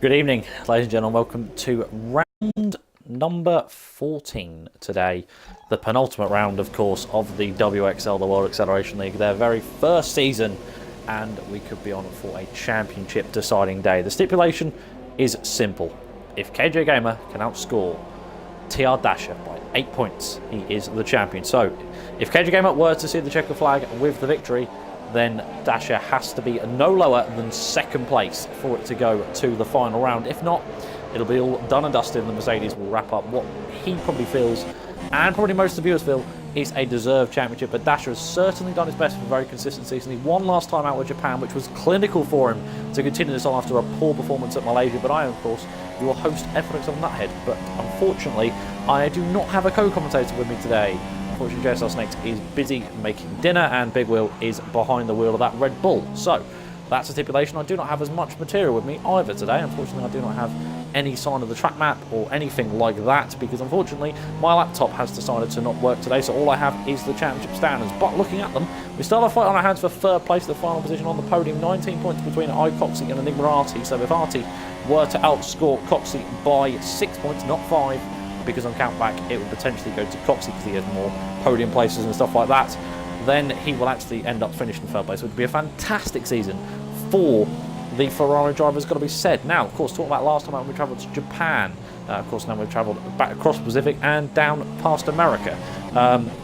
Good evening, ladies and gentlemen. Welcome to round number 14 today. The penultimate round, of course, of the WXL, the World Acceleration League, their very first season, and we could be on for a championship deciding day. The stipulation is simple. If KJ Gamer can outscore TR Dasher by 8 points, he is the champion. So, if KJ Gamer were to see the checker flag with the victory, then Dasher has to be no lower than second place for it to go to the final round. If not, it'll be all done and dusted, and the Mercedes will wrap up what he probably feels, and probably most of the viewers feel, is a deserved championship. But Dasher has certainly done his best for a very consistent season. He won last time out with Japan, which was clinical for him to continue this on after a poor performance at Malaysia. But I, of course, your host, F1X of Nuthead. But unfortunately, I do not have a co-commentator with me today. Unfortunately, JSRSnakez is busy making dinner, and Big Wheel is behind the wheel of that Red Bull. So, that's a stipulation. I do not have as much material with me either today. Unfortunately, I do not have any sign of the track map or anything like that, because unfortunately, my laptop has decided to not work today, so all I have is the championship standards. But looking at them, we still have a fight on our hands for third place, the final position on the podium. 19 points between Coxey and Enigma Artie. So if Artie were to outscore Coxey by 6 points, not 5, because on countback it would potentially go to Coxey because he has more podium places and stuff like that, then he will actually end up finishing third place. It would be a fantastic season for the Ferrari drivers, got to be said. Now, of course, talking about last time out, we travelled to Japan. Of course, now we've travelled back across the Pacific and down past America.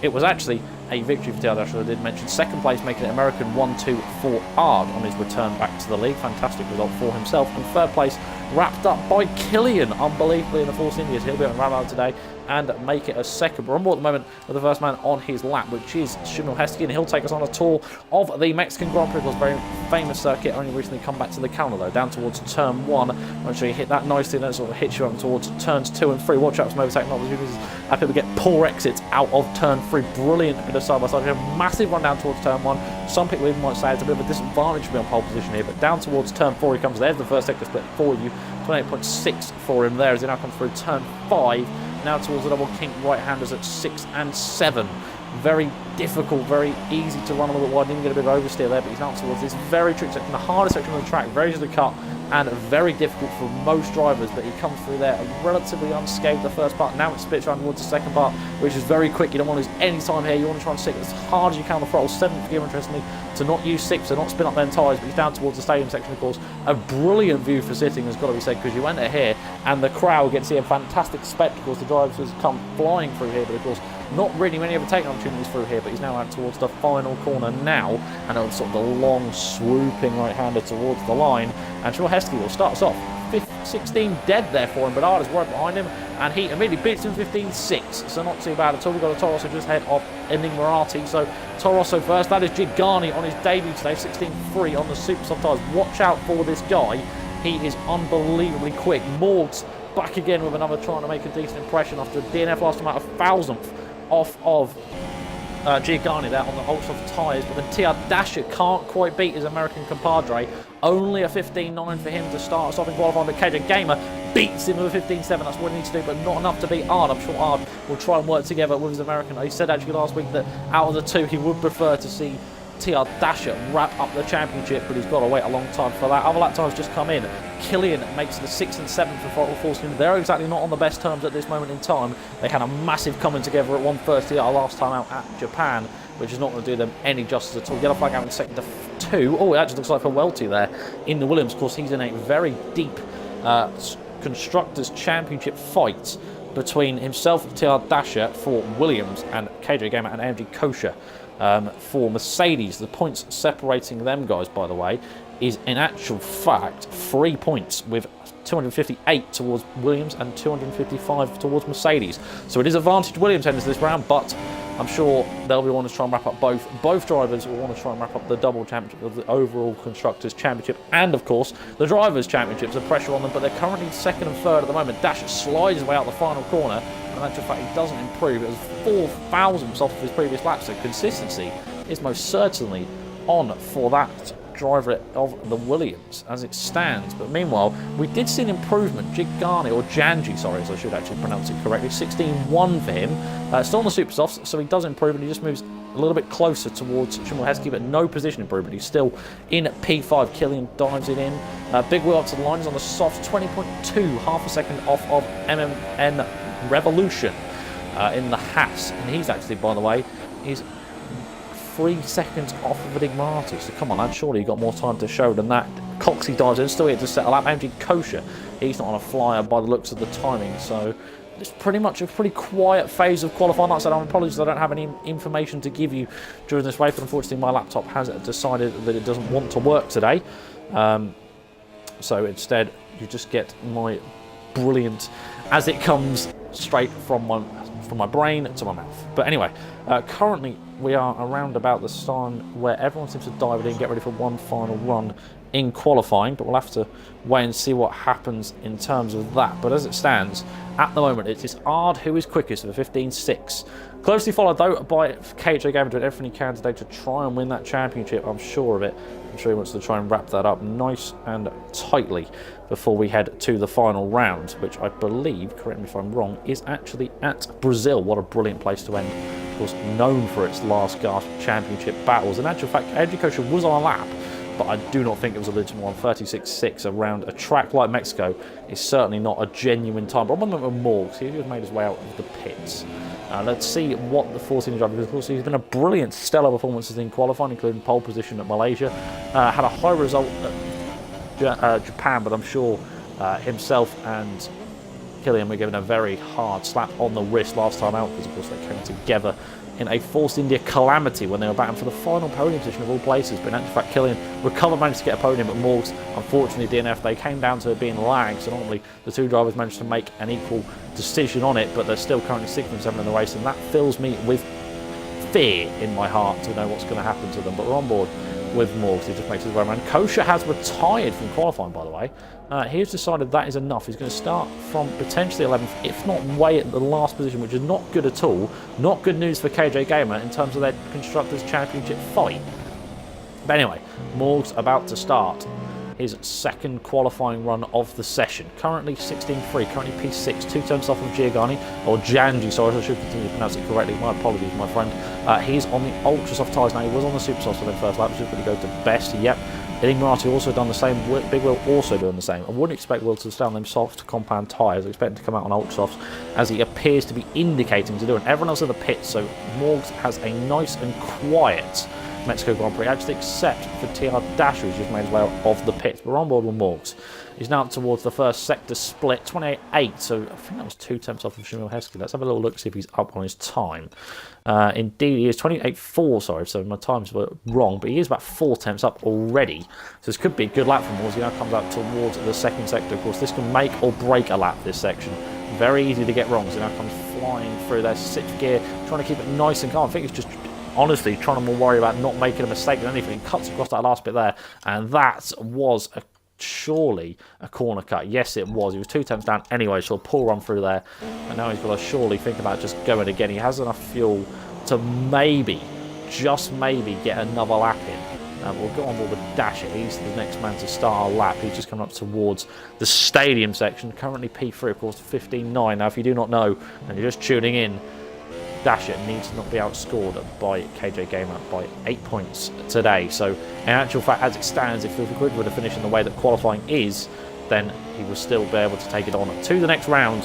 It was actually a victory for TR Dasher. I did mention second place, making it American 1-2 for Ard on his return back to the league. Fantastic result for himself. And third place wrapped up by Killian, unbelievably, in the Force Indias. He'll be on Rally today and make it a second. We're on board at the moment with the first man on his lap, which is Shimil Heskey, and he'll take us on a tour of the Mexican Grand Prix. It was a very famous circuit, only recently come back to the calendar though, down towards turn 1. Make sure you hit that nicely, and then sort of hits you up towards turns 2 and 3. Watch out for some overtaking opportunities. People get poor exits out of turn 3. Brilliant bit of side-by-side. A massive run down towards turn 1. Some people even might say it's a bit of a disadvantage to be on pole position here, but down towards turn 4 he comes. There's the first sector split for you. 28.6 for him there as he now comes through turn 5. Now towards the double kink right-handers at 6 and 7. Very difficult, very easy to run a little bit wide. Didn't get a bit of oversteer there, but he's now towards this very tricky section, the hardest section of the track, very easy to cut and very difficult for most drivers, but he comes through there relatively unscathed the first part. Now it splits around towards the second part, which is very quick. You don't want to lose any time here. You want to try and stick as hard as you can on the throttle. 7th gear, interestingly, to not use 6, to not spin up their tyres, but he's down towards the stadium section, of course. A brilliant view for sitting, has got to be said, because you enter here and the crowd get to see a fantastic spectacle as the drivers come flying through here, but of course not really many overtaking opportunities through here. But he's now out towards the final corner now, and on sort of the long swooping right-hander towards the line, and Shimil Heskey will start us off 16 dead there for him, but Ard is right behind him, and he immediately beats him 15.6, so not too bad at all. We've got a Toro Rosso just ahead of Enigma Artie, so Toro Rosso first. That is Gigani on his debut today, 16.3 on the super soft tyres. Watch out for this guy, he is unbelievably quick. Morgs back again with another, trying to make a decent impression after a DNF last time out, a 1,000th off of Giovanni there on the ultra soft tyres, but then TR Dasher can't quite beat his American compadre. Only a 15.9 for him to start us off in qualifying, but KJ Gamer beats him with a 15.7. That's what he needs to do, but not enough to beat Ard. I'm sure Ard will try and work together with his American. He said actually last week that out of the two, he would prefer to see TR Dasher wrap up the championship, but he's got to wait a long time for that. Other lap times just come in. Killian makes the 6th and 7th for Throttle Force. They're exactly not on the best terms at this moment in time. They had a massive coming together at 1:30 our last time out at Japan, which is not going to do them any justice at all. Yellow flag out in sector 2. Oh, it actually looks like for Welty there in the Williams. Of course, he's in a very deep Constructors' Championship fight between himself and TR Dasher for Williams and KJ Gamer and AMG Kosher for Mercedes. The points separating them guys, by the way, is in actual fact 3 points, with 258 towards Williams and 255 towards Mercedes. So it is advantage Williams heading into this round, but I'm sure they'll be wanting to try and wrap up both. Both drivers will want to try and wrap up the double championship of the overall Constructors' Championship and, of course, the Drivers' Championships. The pressure on them, but they're currently 2nd and 3rd at the moment. Dasher slides his way out the final corner, and in actual fact, he doesn't improve. It was 4,000ths off of his previous lap, so consistency is most certainly on for that driver of the Williams as it stands. But meanwhile, we did see an improvement. Gigani, or Janji, sorry, as I should actually pronounce it correctly, 16.1 for him. Still on the super softs, so he does improve, and he just moves a little bit closer towards Chmielewski, but no position improvement. He's still in P5. Killian dives it in. Big wheel up to the line. He's on the soft 20.2, half a second off of MMN Revolution in the Haas. And he's actually, by the way, he's 3 seconds off of Enigmati. So come on, lad, surely you've got more time to show than that. Coxey dives in, still here to settle up. MG Kosher, he's not on a flyer by the looks of the timing. So it's pretty much a pretty quiet phase of qualifying. Like I said, I apologize, I don't have any information to give you during this race, but unfortunately my laptop has decided that it doesn't want to work today. So instead, you just get my brilliant, as it comes straight from my brain to my mouth. But anyway, currently we are around about the time where everyone seems to dive it in, get ready for one final run in qualifying, but we'll have to wait and see what happens in terms of that. But as it stands, at the moment, it is Ard who is quickest with a 15.6. Closely followed, though, by KJ Gamer doing everything he can today to try and win that championship. I'm sure of it. I'm sure he wants to try and wrap that up nice and tightly before we head to the final round, which I believe, correct me if I'm wrong, is actually at Brazil. What a brilliant place to end. Of course, known for its last gasp championship battles. In actual fact, MG Kosher was on a lap, but I do not think it was a legitimate one. 36.6 around a track like Mexico is certainly not a genuine time. But I'm on the Morgs. He just made his way out of the pits. Let's see what the 14 driver, because of course he's been a brilliant, stellar performances in qualifying, including pole position at Malaysia. Had a high result at Japan, but I'm sure himself and Killian were given a very hard slap on the wrist last time out, because of course they came together in a Force India calamity when they were battling for the final podium position of all places. But in actual fact, Killian recovered, managed to get a podium, but Morgs unfortunately DNF. They came down to it being lagged, so normally the two drivers managed to make an equal decision on it, but they're still currently 6th and 7th in the race, and that fills me with fear in my heart to know what's going to happen to them. But we're on board with Morgs. He just makes his way around. Kosher has retired from qualifying, by the way. He's decided that is enough. He's going to start from potentially 11th, if not way at the last position, which is not good at all. Not good news for KJ Gamer in terms of their Constructors' Championship fight. But anyway, Morgs about to start his second qualifying run of the session. Currently 16.3, currently P6, 2 turns off of Giovanni, or Janji, sorry, I should continue to pronounce it correctly. My apologies, my friend. He's on the ultra soft tyres now. He was on the super soft for the first lap, which is going to go to best. Yep. Enigmati also done the same. Big Will also doing the same. I wouldn't expect Will to stay on them soft compound tyres. I expect him to come out on ultra softs, as he appears to be indicating to do. And everyone else in the pits, so Morgs has a nice and quiet Mexico Grand Prix, actually, except for TR Dasher, who's just made his way out of the pits. But we're on board with Morgs. He's now up towards the first sector split, 28.8, so I think that was 2 tenths off of Chmielewski. Let's have a little look, see if he's up on his time. Indeed, he is 28.4, sorry, so my times were wrong, but he is about 4 tenths up already. So this could be a good lap for Morgs. He now comes out towards the second sector. Of course, this can make or break a lap, this section. Very easy to get wrong, so he now comes flying through their 6th gear, trying to keep it nice and calm. I think it's just honestly trying to more worry about not making a mistake than anything. He cuts across that last bit there, and that was surely a corner cut. Yes, it was. He was 2 tenths down anyway, so a pull run through there, and now he's got to surely think about just going again. He has enough fuel to maybe, just maybe, get another lap in. We'll go on board with Dasher. He's the next man to start our lap. He's just coming up towards the stadium section. Currently P3, of course, 15.9. Now, if you do not know, and you're just tuning in, Dasher needs to not be outscored by KJ Gamer by 8 points today. So, in actual fact, as it stands, if Liquid were to finish in the way that qualifying is, then he will still be able to take it on to the next round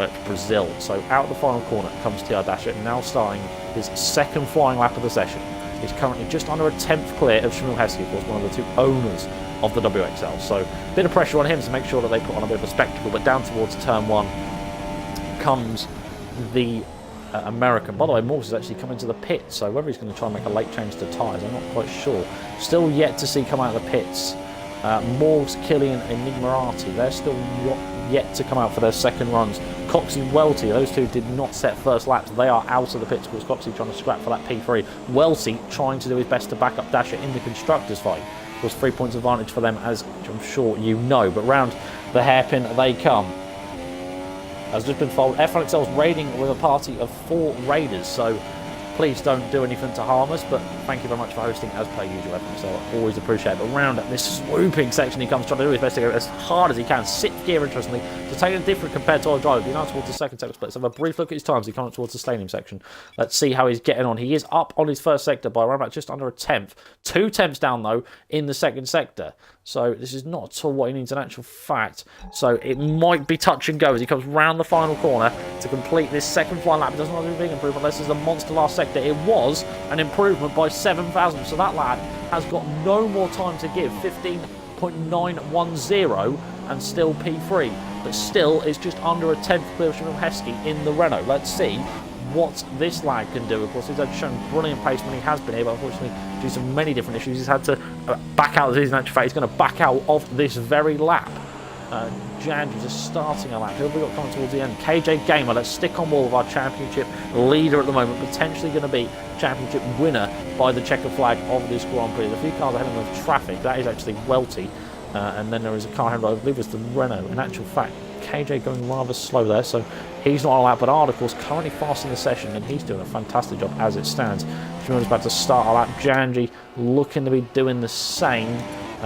at Brazil. So, out of the final corner comes TR Dasher, now starting his second flying lap of the session. He's currently just under a 10th clear of Chmielewski, of course, one of the 2 owners of the WXL. So, a bit of pressure on him to make sure that they put on a bit of a spectacle. But down towards turn 1 comes the American. By the way, Morgs has actually come into the pits, so whether he's going to try and make a late change to tyres, I'm not quite sure. Still yet to see come out of the pits. Morgs, Killian, and Enigmati, they're still yet to come out for their second runs. Coxey, Welty, those 2 did not set first laps. They are out of the pits, because Coxey trying to scrap for that P3. Welty trying to do his best to back up Dasher in the constructors fight. Of course, 3 points advantage for them, as I'm sure you know. But round the hairpin they come. Has just been followed. F1XL's raiding with a party of 4 raiders, so please don't do anything to harm us, but thank you very much for hosting as per usual, F1XL. Always appreciate it. But round this swooping section, he comes trying to do his best to go as hard as he can. 6th gear, interestingly, to So taking it different compared to our driver, being out towards the second sector split. Let's have a brief look at his times. He comes up towards the stadium section. Let's see how he's getting on. He is up on his first sector by around about just under a tenth. 2 tenths down, though, in the second sector. So this is not at all what he needs in actual fact. So it might be touch and go as he comes round the final corner to complete this second flying lap. It doesn't have to be a big improvement unless it's a monster last sector. It was an improvement by 7,000. So that lad has got no more time to give. 15.910 and still P3. But still, it's just under a tenth clear of Shimilhesky in the Renault. Let's see what this lad can do. Of course, he's had shown brilliant pace when he has been able, unfortunately, due to many different issues. He's had to back out of the season. In actual fact, he's going to back out of this very lap. Janji just starting a lap. Who have we got coming towards the end? KJ Gamer. Let's stick on wall of our championship leader at the moment. Potentially going to be championship winner by the checker flag of this Grand Prix. There's a few cars ahead of him with traffic. That is actually Welty. And then there is a car ahead of him, I believe it's the Renault. In actual fact, KJ going rather slow there, so he's not on a lap. But Ard, of course, currently fast in the session, and he's doing a fantastic job as it stands. Shimura's about to start a lap. Janji looking to be doing the same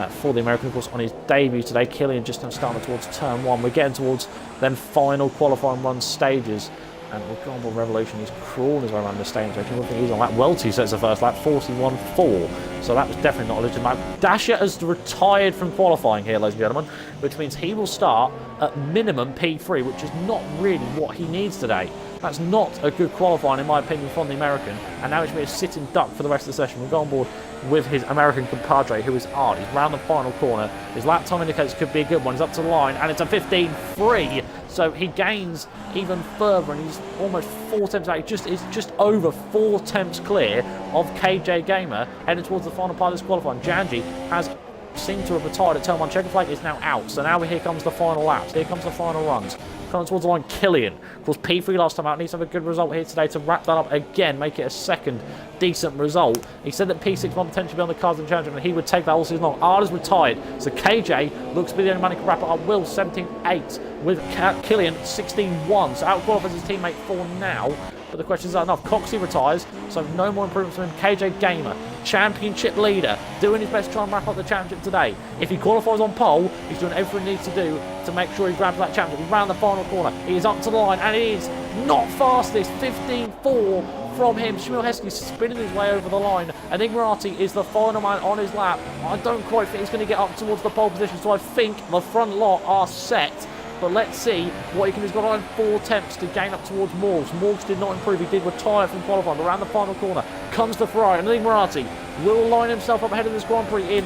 for the American, of course, on his debut today. Killian just now starting towards turn 1. We're getting towards then final qualifying run stages. And Regardable Revolution, he's crawling his way around the stage. I think he's on lap. Welty sets the first lap, 41.4. So that was definitely not a legitimate lap. Dasher has retired from qualifying here, ladies and gentlemen, which means he will start at minimum P3, which is not really what he needs today. That's not a good qualifying, in my opinion, from the American. And now it's going to be a sitting duck for the rest of the session. We'll go on board with his American compadre, who is Ard. He's round the final corner. His lap time indicates could be a good one. He's up to the line, and it's a 15.3. So he gains even further, and he's almost 4 tenths out. He's just over 4 tenths clear of KJ Gamer, heading towards the final part of this qualifying. Janji has seemed to have retired at turn 1. Checker flag is now out. So now here comes the final laps. Here comes the final runs. Coming towards the line, Killian. Of course, P3 last time out. Needs to have a good result here today to wrap that up again, make it a second decent result. He said that P6 might potentially be on the cards in the championship, and he would take that all season long. Ard is retired, so KJ looks to be the only man who can wrap it up. Will 17.8 with Killian 16.1. So out qualifies his teammate for now. But the question is that enough? Coxey retires, so no more improvements from him. KJ Gamer, championship leader, doing his best to try and wrap up the championship today. If he qualifies on pole, he's doing everything he needs to do to make sure he grabs that championship. He's round the final corner. He is up to the line, and it is not fastest. 15.4 from him. Shimilhesky spinning his way over the line, and Ignorati is the final man on his lap. I don't quite think he's going to get up towards the pole position, so I think the front lot are set. But let's see what he can do. He's got on 4 attempts to gain up towards Morgs. Morgs did not improve. He did retire from qualifying. But around the final corner comes the Ferrari. And Ignorati will line himself up ahead of this Grand Prix in.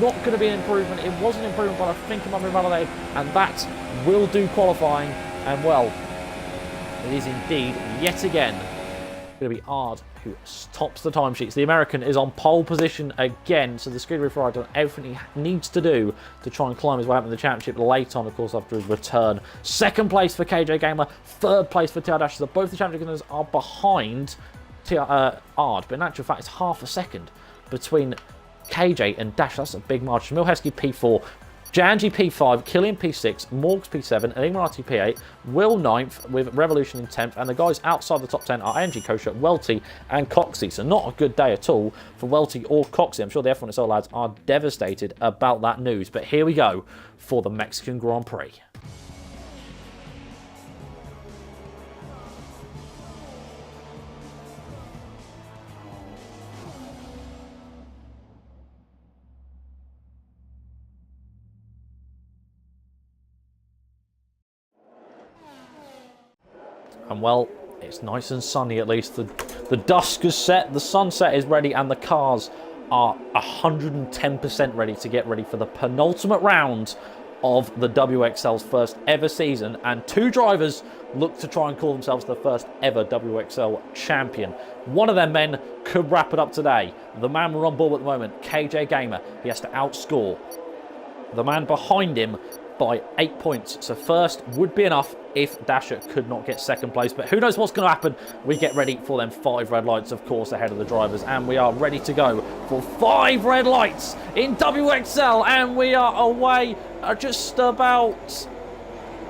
Not going to be an improvement. It was an improvement, but I think it might be validated. And that will do qualifying. And well, it is indeed yet again going to be Ard who tops the timesheets. The American is on pole position again, so the Scuderia Ferrari done everything he needs to do to try and climb his way up in the championship late on, of course, after his return. Second place for KJ Gamer, third place for TR Dash. So both the championship winners are behind Ard, but in actual fact, it's half a second between KJ and Dash. That's a big margin. Milhesky P4. Janji P5, Killian P6, Morgs P7, and Ignorati P8, Will 9th with Revolution in 10th, and the guys outside the top 10 are Angie Kosher, Welty, and Coxey. So not a good day at all for Welty or Coxey. I'm sure the F1SL lads are devastated about that news. But here we go for the Mexican Grand Prix. And well, it's nice and sunny at least. The dusk is set, the sunset is ready, and the cars are 110% ready to get ready for the penultimate round of the WXL's first ever season. And 2 drivers look to try and call themselves the first ever WXL champion. One of them men could wrap it up today. The man we're on board at the moment, KJ Gamer. He has to outscore the man behind him by 8 points. So first would be enough if Dasher could not get second place. But who knows what's going to happen. We get ready for them 5 red lights, of course, ahead of the drivers. And we are ready to go for 5 red lights in WXL. And we are away just about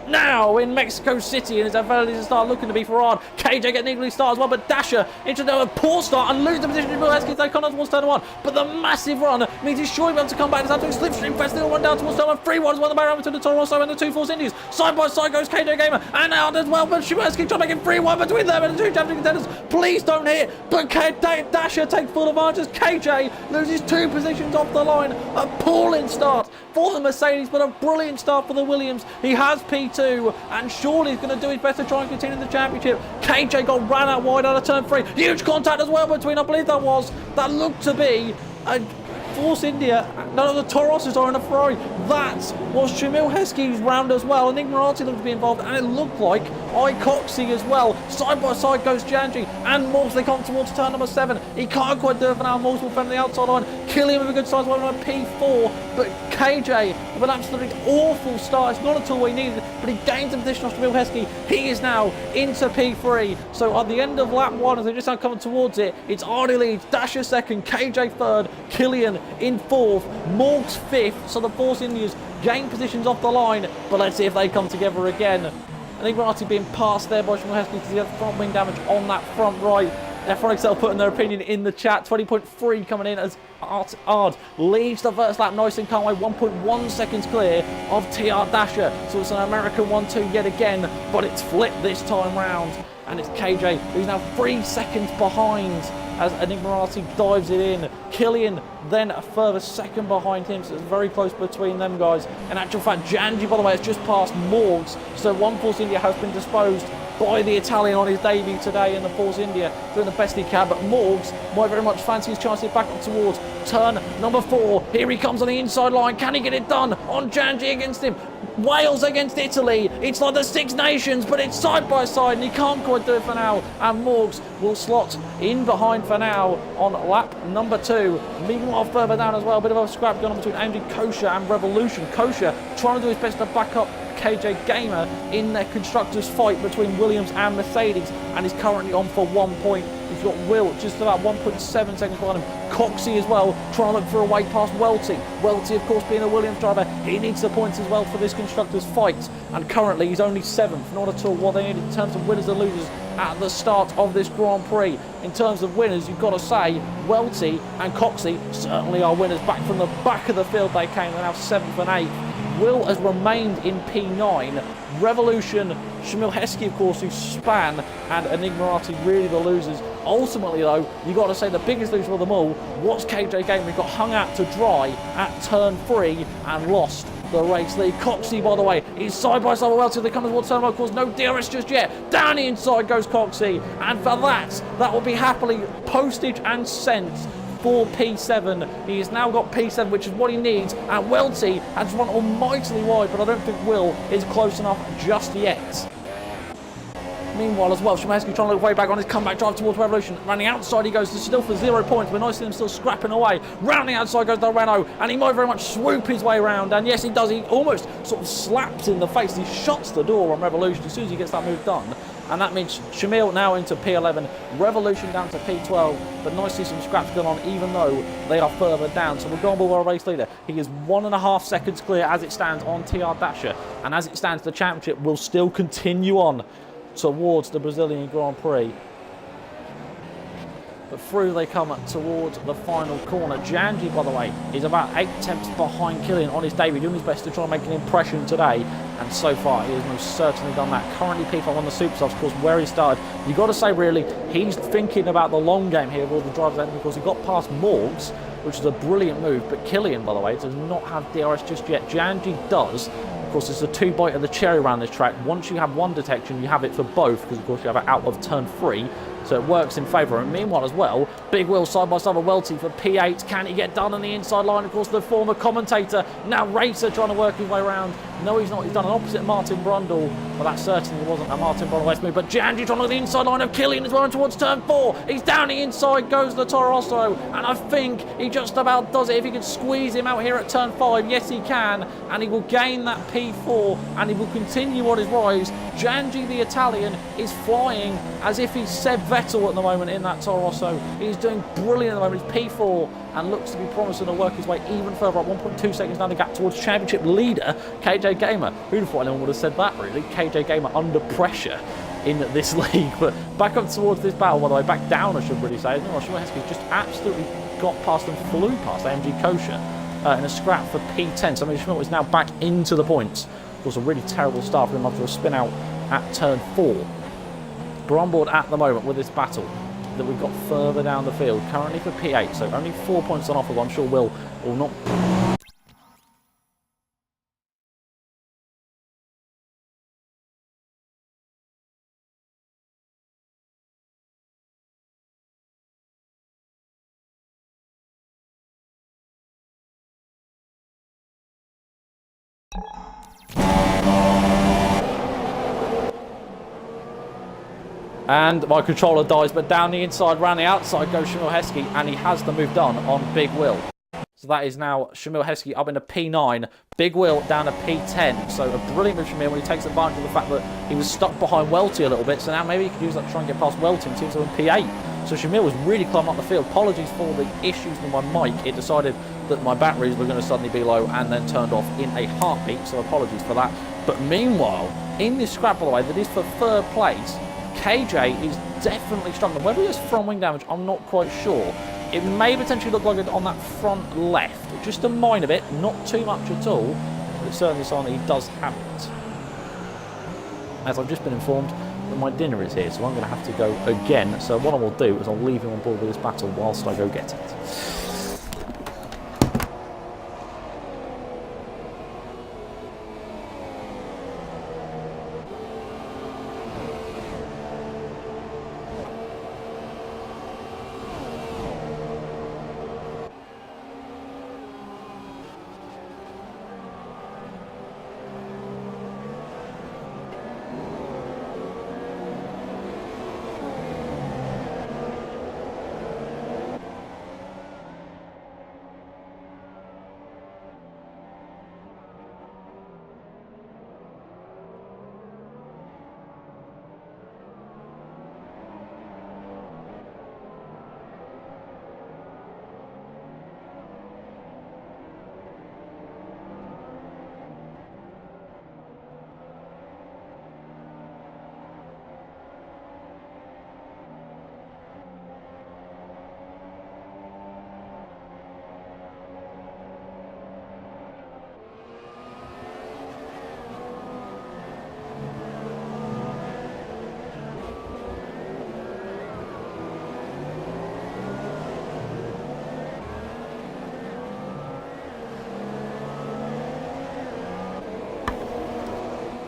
now in Mexico City, and it's a very easy start looking to be Farad. KJ getting eagerly start as well, but Dasher into a poor start and lose the position to Milewski. They come towards turn 1, but the massive run means he's sure he'll be able to come back. It's absolute slipstream fest. They'll run down towards turn 1. 3-1 as well. The barrier between the Toro Rosso and the two Force Indies. Side by side goes KJ Gamer and out as well, but Milewski trying to make it 3-1 between them and the two champion contenders. Please don't hit, but Dasher takes full advantage as KJ loses 2 positions off the line. Appalling start for the Mercedes, but a brilliant start for the Williams. He has P2, and surely he's going to do his best to try and continue the championship. KJ got ran out wide out of turn 3. Huge contact as well between, I believe that looked to be a Force India. None of the Toroses are in a Ferrari. That was Shamil Heskey's round as well. And Ignorati looked to be involved, and it looked like Coxey as well. Side by side goes Janji and Morgs. They come towards turn number 7. He can't quite do it for now. Morgs will fend the outside line. Killian with a good size one on a P4. But KJ with an absolutely awful start. It's not at all what he needed, but he gains a position off Shamil Heskey. He is now into P3. So at the end of lap 1, as they just now coming towards it, it's Arnie leads, Dasher 2nd, KJ 3rd, Killian in 4th, Morgs 5th. So the Force Indians gain positions off the line, but let's see if they come together again. I think Ignorati being passed there by Shamil Heskey because he had front wing damage on that front right. F1XL putting their opinion in the chat. 20.3 coming in as Ard leads the first lap nice and calm, 1.1 seconds clear of TR Dasher. So it's an American 1-2 yet again, but it's flipped this time round. And it's KJ who's now 3 seconds behind as Enigmarati dives it in. Killian then a further second behind him, so it's very close between them guys. In actual fact, Janji, by the way, has just passed Morgs, so one Force India has been disposed by the Italian on his debut today in the Force India, doing the best he can, but Morgs might very much fancy his chance to get back up towards turn number 4. Here he comes on the inside line. Can he get it done on Janji against him? Wales against Italy. It's like the Six Nations, but it's side by side, and he can't quite do it for now. And Morgs will slot in behind for now on lap number 2. Meanwhile, further down as well, a bit of a scrap going on between AMG Kosher and Revolution. Kosher trying to do his best to back up KJ Gamer in their constructors fight between Williams and Mercedes, and is currently on for 1 point. He's got Will just about 1.7 seconds behind him. Coxey as well, trying to look for a way past Welty. Welty, of course, being a Williams driver, he needs the points as well for this constructors fight, and currently he's only 7th, not at all what they need in terms of winners and losers at the start of this Grand Prix. In terms of winners, you've got to say Welty and Coxey certainly are winners. Back from the back of the field they came, they're now 7th and 8th. Will has remained in P9. Revolution, Shamil Heskey, of course, who span, and Enigmarati really the losers. Ultimately, though, you've got to say the biggest loser of them all was KJ Gamer. He got hung out to dry at turn 3 and lost the race lead. Coxey, by the way, is side by side with Welty. They come towards turn 1, of course, no DRS just yet. Down the inside goes Coxey, and for that will be happily postage and sent for P7. He has now got P7, which is what he needs, and Welty has run almightily wide, but I don't think Will is close enough just yet. Meanwhile as well, Szymanski trying to look way back on his comeback drive towards Revolution. Running outside he goes, still for 0 points, but nice to him still scrapping away. Round the outside goes the Renault, and he might very much swoop his way around, and yes he does, he almost sort of slaps in the face. He shuts the door on Revolution as soon as he gets that move done. And that means Shamil now into P11, Revolution down to P12, but nice to see some scraps going on even though they are further down. So we're going with our race leader. He is 1.5 seconds clear as it stands on TR Dasher, and as it stands the championship will still continue on towards the Brazilian Grand Prix. But through they come towards the final corner. Janji, by the way, is about 8 tenths behind Killian on his debut, doing his best to try and make an impression today, and so far he has most certainly done that. Currently P5 on the Superstars, of course, where he started. You've got to say, really, he's thinking about the long game here with all the drivers out, because he got past Morgs, which is a brilliant move, but Killian, by the way, does not have DRS just yet. Janji does. Of course, it's a 2 bite of the cherry around this track. Once you have one detection, you have it for both, because of course you have it out of turn 3. So it works in favour. And meanwhile as well, Big Will side by side with Welty for P8. Can he get done on the inside line? Of course, the former commentator, now racer, trying to work his way around. No, he's not. He's done an opposite Martin Brundle. Well, that certainly wasn't a Martin Brundle move. But Janji trying to the inside line of Killian as well, and towards turn 4. He's down the inside, goes the Toro Rosso. And I think he just about does it. If he can squeeze him out here at turn 5, yes he can. And he will gain that P4, and he will continue on his rise. Janji, the Italian, is flying as if he's Seb Vettel at the moment in that Toro Rosso. He's doing brilliant at the moment. He's P4 and looks to be promising to work his way even further up. 1.2 seconds down the gap towards championship leader KJ Gamer. Who'd have thought anyone would have said that, really? KJ Gamer under pressure in this league. But back up towards this battle, by the way, back down, I should really say. No, Shimon Heskey just absolutely got past and flew past AMG Kosher in a scrap for P10. So Shimon is now back into the points. It was a really terrible start for him after a spin out at turn 4. We're on board at the moment with this battle that we've got further down the field, currently for P8, so only 4 points on offer, but I'm sure will not. And my controller dies, but down the inside, round the outside goes Shamil Heskey, and he has the move done on Big Will. So that is now Shamil Heskey up into P9, Big Will down to P10. So a brilliant move from Shamil when he takes advantage of the fact that he was stuck behind Welty a little bit. So now maybe he can use that to try and get past Welty and seems to in P8. So Shamil was really climbing up the field. Apologies for the issues with my mic. It decided that my batteries were going to suddenly be low and then turned off in a heartbeat. So apologies for that. But meanwhile, in this scrap, by the way, that is for 3rd place, KJ is definitely struggling. Whether he has front wing damage, I'm not quite sure. It may potentially look like it on that front left. Just a minor bit, not too much at all. But it's certainly a sign that he does have it. As I've just been informed that my dinner is here, so I'm going to have to go again. So what I will do is I'll leave him on board with this battle whilst I go get it.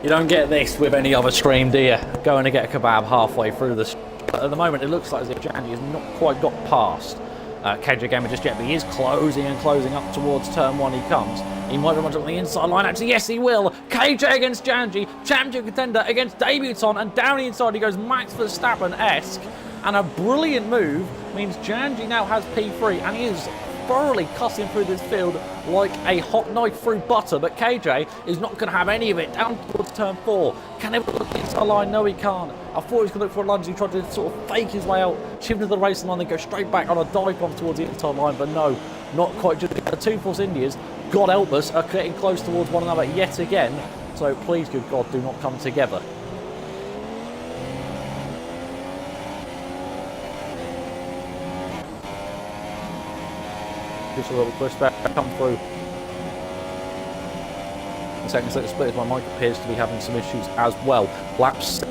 You don't get this with any other stream, do you? Going to get a kebab halfway through this. But at the moment, it looks like as if Jandy has not quite got past KJ Gamer just yet, but he is closing and closing up towards turn 1 he comes. He might be much on the inside line, actually, yes he will. KJ against Janji, champion contender against debutant, and down the inside he goes Max Verstappen-esque. And a brilliant move means Janji now has P3, and he is thoroughly cutting through this field like a hot knife through butter, but KJ is not going to have any of it. Down towards turn 4. Can he look into the line? No, he can't. I thought he was going to look for a lunge. He tried to sort of fake his way out, chip into the racing line, then go straight back on a dive bomb towards the inside line, but no, not quite. Just the two Force Indias, God help us, are getting close towards one another yet again. So please, good God, do not come together. Just a little push back, come through. The second set of split as my mic appears to be having some issues as well. Laps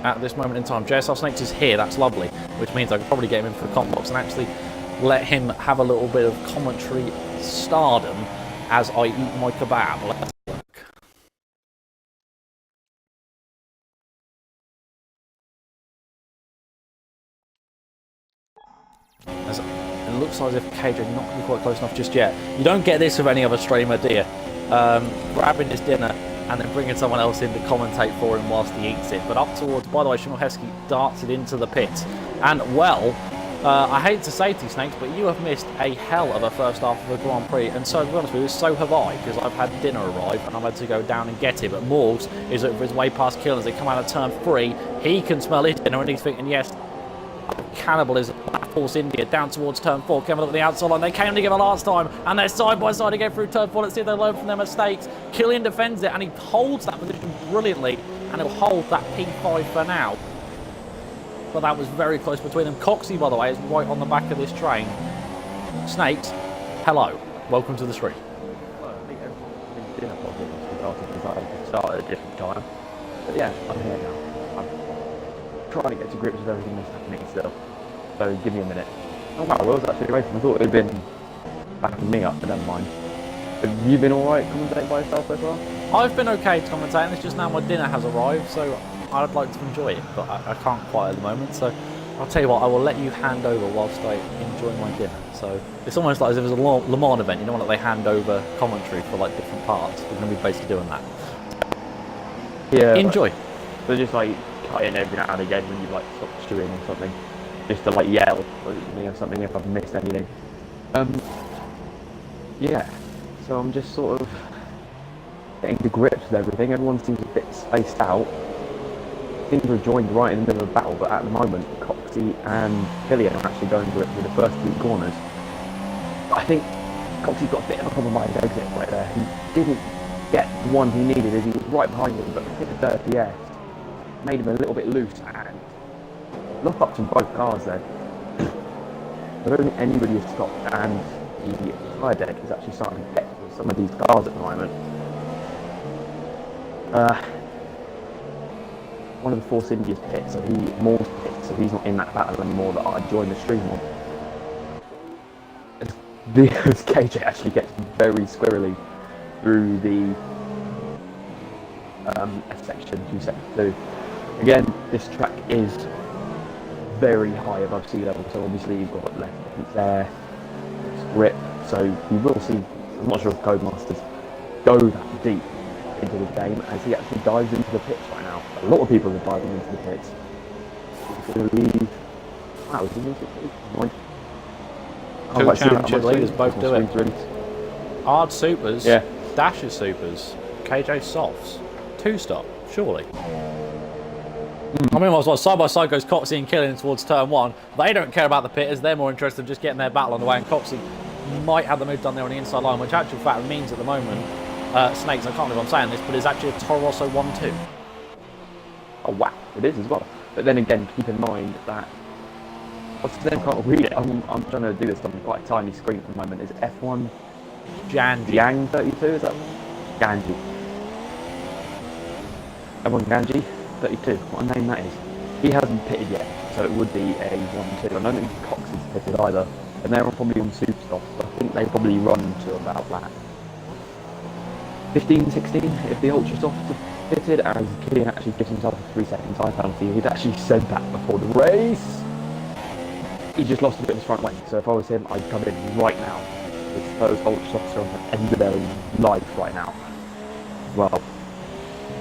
at this moment in time. JSRSnakez is here, that's lovely, which means I can probably get him in for the comp box and actually let him have a little bit of commentary stardom as I eat my kebab. Let's look. As it looks as if KJ not going to be quite close enough just yet. You don't get this with any other streamer, do you? Grabbing his dinner and then bringing someone else in to commentate for him whilst he eats it. But up towards, by the way, Shamil Heskey darted into the pit. And, well, I hate to say to you, Snakes, but you have missed a hell of a first half of the Grand Prix. And so, to be honest with you, so have I, because I've had dinner arrive and I've had to go down and get it. But Morgs is over his way past Kill as they come out of turn 3. He can smell his dinner and he's thinking, yes, cannibalism Force India down towards turn 4, coming up at the outside line. They came together last time, and they're side by side again through turn 4. Let's see if they learn from their mistakes. Killian defends it, and he holds that position brilliantly, and he'll hold that P5 for now. But that was very close between them. Coxie, by the way, is right on the back of this train. Snakes, hello. Welcome to the street. Well, I think everyone's dinner problems started at a different time. But yeah, I'm here now. I'm trying to get to grips with everything that's happening still. So give me a minute. Oh wow, well, was actually racing. I thought it had been backing me up, but never mind. Have you been alright commentating by yourself so far? I've been okay commentating. It's just now my dinner has arrived, so I'd like to enjoy it, but I can't quite at the moment. So I'll tell you what, I will let you hand over whilst I enjoy my dinner. So it's almost like as if it was a Le Mans event, you know, like they hand over commentary for like different parts. We're going to be basically doing that. Yeah. Enjoy. So just like cut in every now and again when you like stop stewing or something, just to like yell or something if I've missed anything. Yeah. So I'm just sort of getting to grips with everything. Everyone seems a bit spaced out. Seems to have joined right in the middle of the battle, but at the moment, Coxie and Killian are actually going for it with the first 2 corners. But I think Coxie's got a bit of a problem by his exit right there. He didn't get the one he needed as he was right behind him, but hit the 30S. Made him a little bit loose and lock ups from both cars there. I don't think anybody has stopped, and the tyre deck is actually starting to get with some of these cars at the moment. One of the Force India's pits, so Moore's pit, so he's not in that battle anymore that I joined the stream on. Because KJ actually gets very squirrely through the section 272. Again, this track is very high above sea level, so obviously you've got less distance there, grip, so you will see, I'm not sure if Codemasters go that deep into the game as he actually dives into the pits right now. A lot of people are diving into the pits. He's going to leave. Wow, is he into the pits? Two championship leaders both do it. Really. Hard supers, yeah. Dashes supers, KJ softs, 2-stop, surely. I mean, well, side by side goes Coxie and Killian towards turn 1. They don't care about the pit as they're more interested in just getting their battle on the way, and Coxie might have the move done there on the inside line, which actual fact means at the moment, Snakes, I can't believe I'm saying this, but it's actually a Toro Rosso 1-2. Oh wow, it is as well. But then again, keep in mind that I can't read it. I'm trying to do this on quite a tiny screen at the moment. Is F1 Yang 32? Is that Ganji? F1 Ganji 32. What a name that is. He hasn't pitted yet, so it would be a 1-2. I don't think Coxie's pitted either, and they're probably on super stop. So I think they probably run to about that 15, 16 if the ultra soft are pitted, as Killian actually gives himself a 3-second time penalty. He'd actually said that before the race. He just lost a bit of his front wing, so if I was him, I'd come in right now. Because those ultra softs are on the end of their life right now. Well, of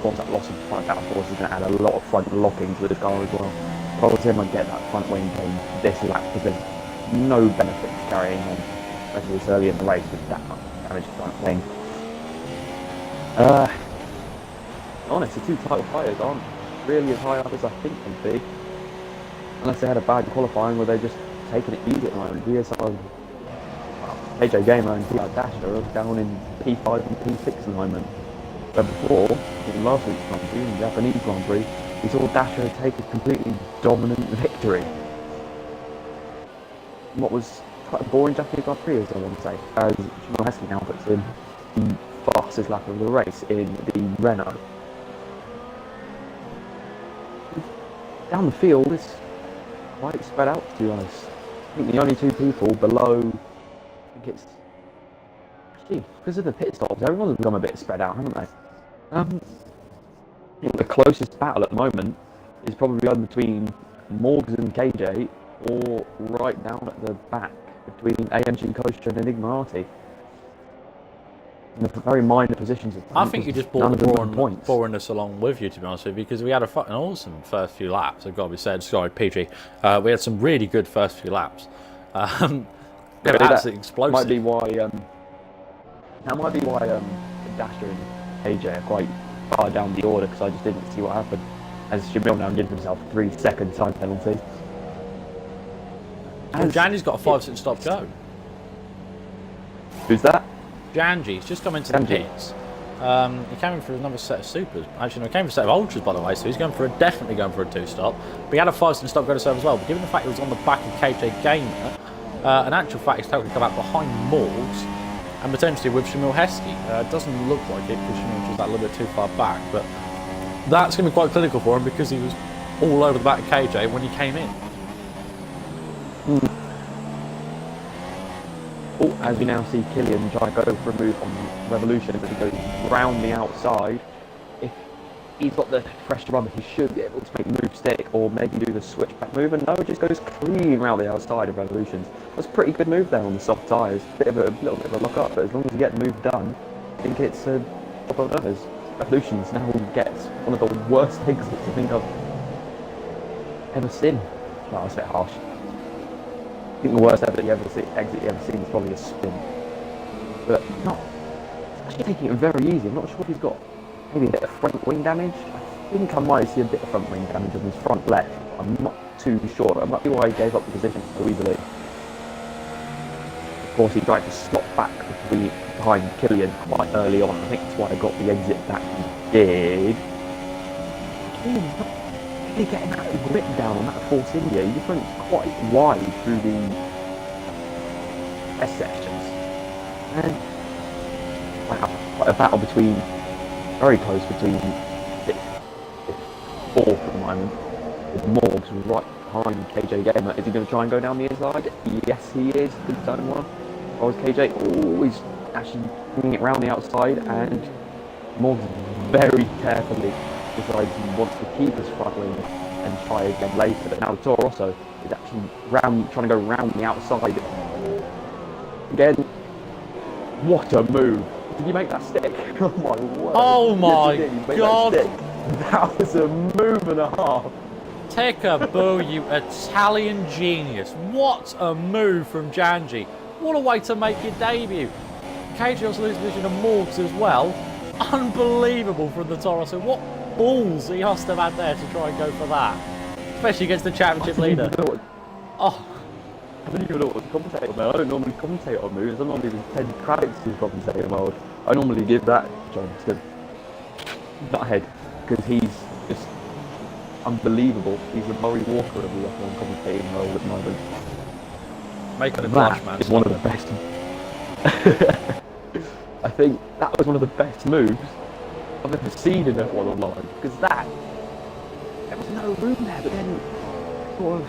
course that loss of front downforce is going to add a lot of front locking to this car as well. If I was him, I'd get that front wing game this lap, because there's no benefit to carrying on, especially this early in the race with that much damage to front wing. Honest, the 2 title fighters aren't really as high up as I think they'd be. Unless they had a bad qualifying where they're just taking it easy at the moment. KJ Gamer and PR Dasher are down in P5 and P6 at the moment. But before, in last week's Grand Prix, in the Japanese Grand Prix, we saw Dasher take a completely dominant victory. What was quite a boring Japanese Grand Prix, as I want to say, as Jamal Heskey now puts in the fastest lap of the race in the Renault. Down the field, it's quite spread out, to be honest. I think the only 2 people below, I think it's actually because of the pit stops, everyone's become a bit spread out, haven't they? I think the closest battle at the moment is probably on between Morgs and KJ, or right down at the back between AMG Kosher and Enigmarati. In the very minor positions. I think you just brought the boringness along with you, to be honest with you, because we had a fucking awesome first few laps, I've got to be said. Sorry, PG. We had some really good first few laps. They were absolutely explosive. Might be why, that might be why Dasher and AJ are quite far down the order, because I just didn't see what happened. As Jamil now gives himself a 3-second time penalty. as Janji's got a 5-6 stop go. Who's that? Janji's just come into the pits. He came in for another set of supers. Actually, no, he came for a set of ultras, by the way, so he's definitely going for a 2-stop. But he had a 5-6 stop go to serve as well. But given the fact he was on the back of KJ Gamer, in actual fact, he's technically come out behind Morgs and potentially with Shamil Heskey. It doesn't look like it because Shamil was that a little bit too far back, but that's going to be quite clinical for him because he was all over the back of KJ when he came in. Oh, as we now see Killian try to go for a move on Revolution, but he goes round the outside. If he's got the fresh rubber, he should be able to make the move stick or maybe do the switchback move, and no, it just goes clean round the outside of Revolutions. That's a pretty good move there on the soft tyres. A little bit of a lock up, but as long as you get the move done, I think it's a top of others. Revolutions now gets one of the worst exits I think I've ever seen. Well, that's a bit harsh. I think the worst exit you ever seen is probably a spin. But not. It's actually taking it very easy. I'm not sure if he's got maybe a bit of front wing damage. I think I might see a bit of front wing damage on his front left. I'm not too sure. That might be why he gave up the position so easily. Of course, he tried to slot back behind Killian quite early on. I think that's why I got the exit that he did. Killian's not really getting that grip down on that Force India. He just went quite wide through the S sections. And wow, quite a battle very close between 4th at the moment. With Morgs right behind KJ Gamer. Is he going to try and go down the inside? Yes, he is. Good turn one. Or is KJ? Oh, he's actually bringing it round the outside, and Morgs very carefully decides he wants to keep his front wing and try again later. Now Toro Rosso is actually trying to go round the outside. Again, what a move. Did you make that stick? Oh my word. Oh my god. That was a move and a half. Take a boo, you Italian genius. What a move from Janji. What a way to make your debut. KJ also loses position to Morgs as well. Unbelievable from the Toro Rosso. What balls he must have had there to try and go for that. Especially against the championship leader. I don't even know what to commentate on there. I don't normally commentate on moves. I'm normally just 10 credits to commentating mode. I normally give that John to Nuthead because he's just unbelievable. He's the Murray Walker of the F1 commentating mode at the moment. Making a blush, man. It's one of the best. I think that was one of the best moves I've ever seen in F1 online, because there was no room there, but then sort of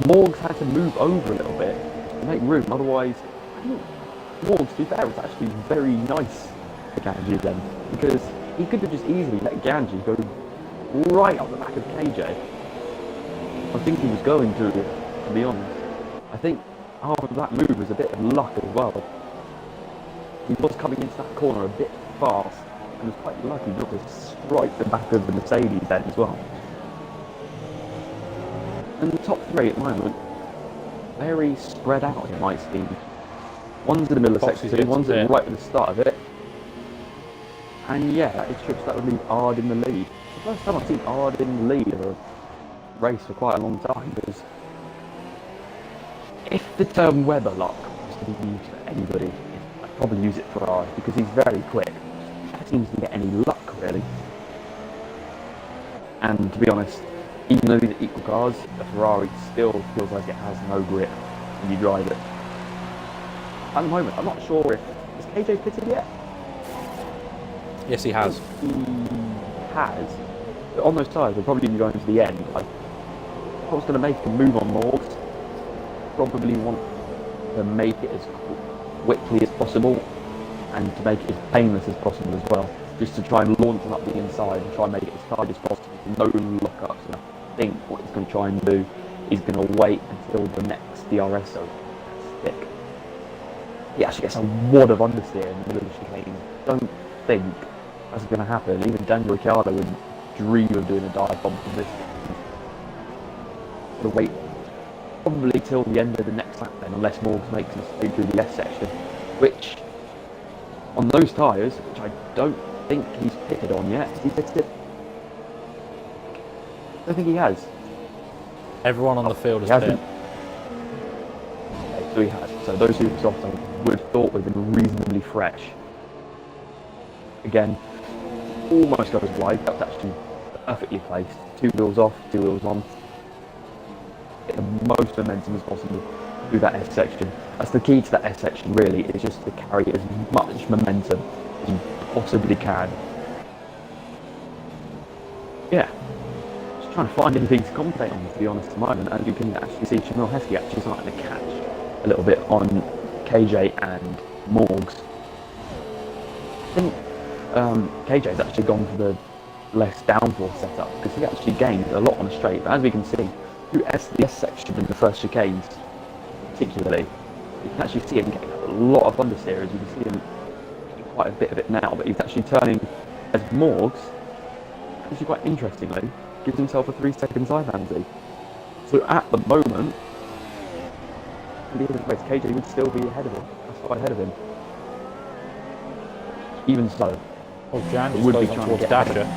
Morgs had to move over a little bit to make room, otherwise I think Morgs, to be fair, was actually very nice to Ganji then, because he could have just easily let Ganji go right up the back of KJ. I think he was going to be honest. I think half of that move was a bit of luck as well. He was coming into that corner a bit fast and was quite lucky not to strike the back of the Mercedes then as well. And the top three at the moment, very spread out it might seem. One's in the middle of section 2, one's right at the start of it. And yeah, that would leave Ard in the lead. It's the first time I've seen Ard in the lead of a race for quite a long time, because if the term weather lock was to be used for anybody, I'd probably use it for Ard, because he's very quick. He never seems to get any luck, really. And to be honest, even though these are equal cars, the Ferrari still feels like it has no grip when you drive it. At the moment, I'm not sure if... Is KJ pitted yet? Yes, he has. He has. But on those tyres, we're probably going to the end. If I was going to make a move on Morgs, probably want to make it as quickly as possible and to make it as painless as possible as well. Just to try and launch him up the inside and try and make it as tight as possible. No lock-ups. And I think what he's going to try and do is going to wait until the next DRS zone stick. He actually gets a wad of understeer in the middle of the chicane. Don't think that's going to happen. Even Daniel Ricciardo would dream of doing a dive bomb from this. But wait probably till the end of the next lap then, unless Morgs makes a mistake through the S section, which on those tyres, which I don't think he's pitted on yet. Has he pitted it? I don't think he has. Everyone on the field He is hasn't. fit. Okay, so he has. So those who soft I would have thought would have been reasonably fresh. Again, almost goes wide. That was actually perfectly placed. 2 wheels off, 2 wheels on. Get the most momentum as possible through that S section. That's the key to that S section, really, is just to carry as much momentum as you possibly can. Yeah. Just trying to find anything to commentate on, to be honest, at the moment. As you can actually see, Shamil Heskey actually starting to catch a little bit on KJ and Morgs. I think KJ's actually gone for the less downforce setup because he actually gained a lot on a straight. But as we can see, through the S section in the first chicanes, particularly, you can actually see him getting a lot of understeer. You can see him getting quite a bit of it now, but he's actually turning as Morgs, actually quite interestingly, gives himself a 3-second side handsy. So at the moment, at the end of the race, KJ would still be ahead of him, far ahead of him. Even so, Jan just would goes be on trying towards to get Dasher.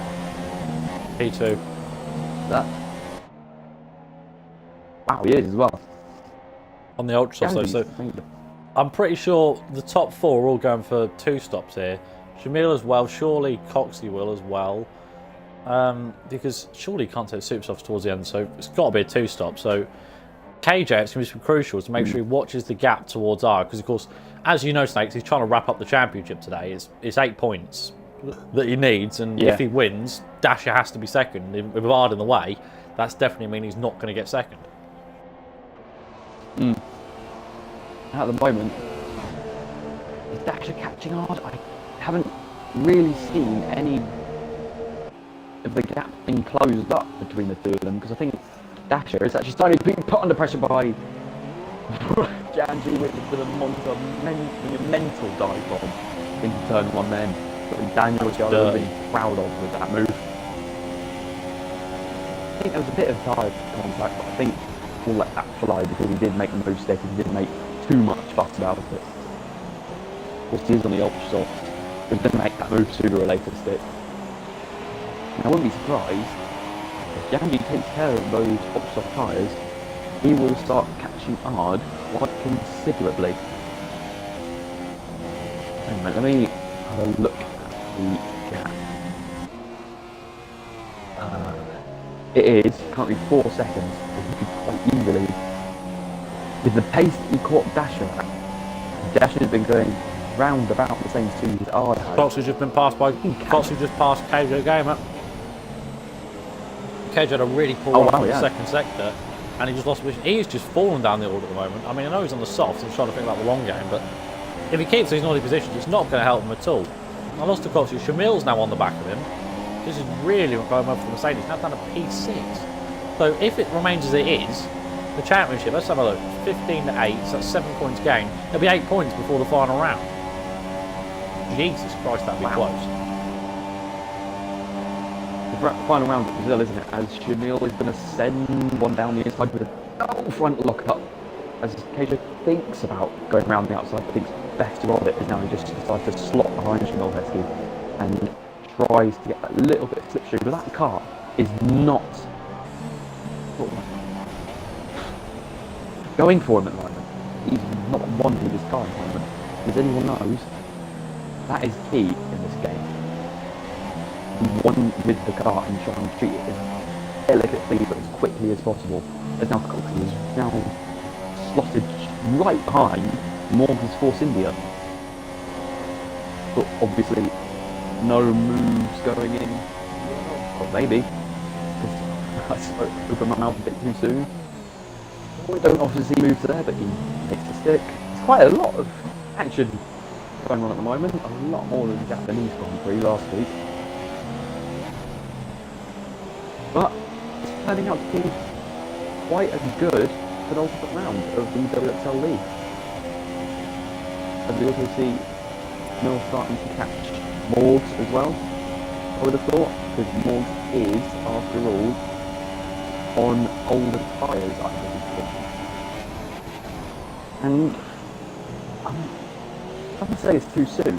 P2. that. Wow, he is as well. On the ultra soft, so I'm pretty sure the top 4 are all going for 2 stops here. Shamil as well, surely Coxey will as well. Because surely he can't take super softs towards the end, so it's got to be a 2 stop. So KJ, it's going to be crucial to make sure he watches the gap towards R, because of course, as you know, Snakes, he's trying to wrap up the championship today. It's 8 points that he needs, and if he wins, Dasher has to be second. With Ard in the way, that's definitely mean he's not going to get second. At the moment, is Dasher catching Ard? I haven't really seen any of the gap being closed up between the two of them, because I think Dasher is actually starting to be put under pressure by Janji with a monumental dive bomb into turn 1 then. But Daniel Joe being proud of with that move. I think there was a bit of tire contact, but I think we'll let that fly because he did make the move stick and he didn't make too much fuss about it. Of course, he is on the ultra soft, but he's going to make that move sooner or later stick. And I wouldn't be surprised if Janji takes care of those ultra soft tyres, he will start catching Ard quite considerably. Hang on, let me have a look at the gap. It is currently 4 seconds, so he could quite easily, with the pace that he caught Dasher at, Dasher's been going round about the same speed as Ard has. Coxey's just been passed by. Coxey just passed KJ Gamer. KJ had a really poor run from the second sector, and he just lost position. He's just fallen down the order at the moment. I mean, I know he's on the soft, he's trying to think about the long game, but if he keeps these naughty positions, it's not going to help him at all. I lost to Coxey. Shamil's now on the back of him. This is really going well for the Mercedes. Now done a P6. So if it remains as it is, the championship, let's have a look. 15 to 8, so that's 7 points gained. There'll be 8 points before the final round. Jesus Christ, that'd be close. The final round at Brazil, isn't it? As Shamil is going to send one down the inside with a front lock-up. As KJ thinks about going around the outside, thinks better of it, is now he just decides to slot behind Shamil Heskey and tries to get that little bit of slipstream. But that car is not going for him at the moment. He's not wanting this car at the moment. As anyone knows, that is key in this game. One with the car and try and treat it as delicately but as quickly as possible. As now Coxey is now slotted right behind Morgan's Force India. But obviously no moves going in. Or maybe. I opened my mouth a bit too soon. We don't often see moves there, but he takes the stick. It's quite a lot of action going on at the moment. A lot more than the Japanese Grand Prix last week. But it's turning out to be quite a good penultimate round of the WXL League. As we also see Mill starting to catch Morgs as well, I would have thought, because Morgs is, after all, on older tyres, I think. And I'm going to say it's too soon.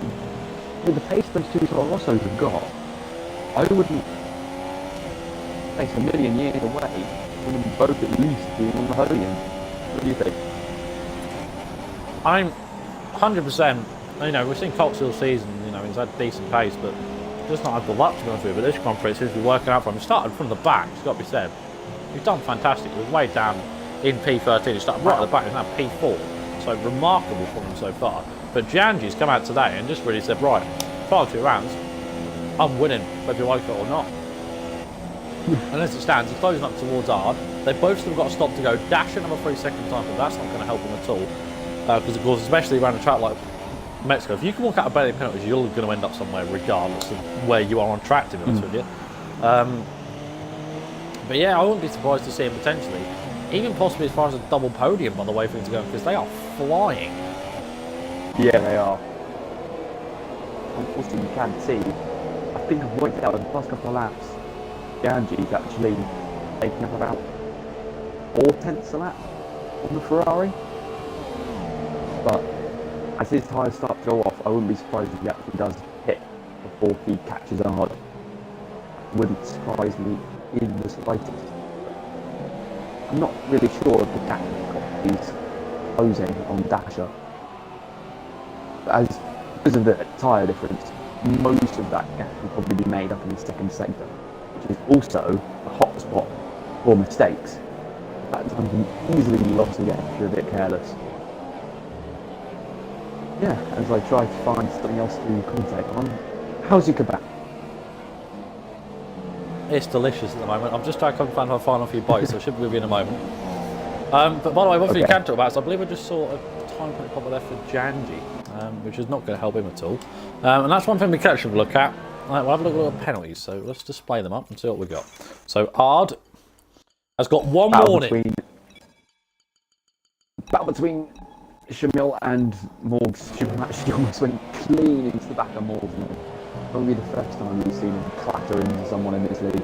With the pace those two Toro Rossos have got, I wouldn't place a million years away from them both at least being on the podium. What do you think? I'm 100%. You know, we've seen Cox all season. You know, he's had decent pace, but just not had the luck to be honest with you. But this Grand Prix seems to be working out for him. He started from the back. It's got to be said. He's done fantastic. He was way down in P13. He started right at the back. He's now P4. So remarkable for him so far. But Giangi's come out today and just really said, right, final 2 rounds, I'm winning, whether you like it or not. And as it stands, he's closing up towards Ard. They've both still got a stop to go. Dash at number 3 second time, but that's not going to help him at all. Because, of course, especially around a track like Mexico, if you can walk out of belly penalties, you're going to end up somewhere regardless of where you are on track, to be honest with you. But yeah, I wouldn't be surprised to see him potentially, even possibly as far as a double podium by the way things are going, because they are flying. Yeah, they are. Unfortunately, you can see, I think I've worked it out in the past couple of laps, Giangi's actually taking up about 4/10 a lap on the Ferrari. But as his tyres start to go off, I wouldn't be surprised if he actually does hit before he catches hard. Wouldn't surprise me in the slightest. I'm not really sure if the gap he's closing on Dasher. Because of the tyre difference, most of that gap will probably be made up in the second sector, which is also a hot spot for mistakes. That time can easily be lost again if you're a bit careless. Yeah, as I try to find something else to commentate on, how's your kebab? It's delicious at the moment. I'm just trying to find my final few bites, so I should be with you in a moment. But by the way, one thing you can talk about is I believe I just saw a time point pop there for Janji, which is not going to help him at all. And that's one thing we can actually look at. We'll have a look at the penalties, so let's display them up and see what we've got. So Ard has got one warning. Battle between Shamil and Morgs. Shamil actually almost went clean into the back of Morgs. Probably the first time we've seen him clatter into someone in this league.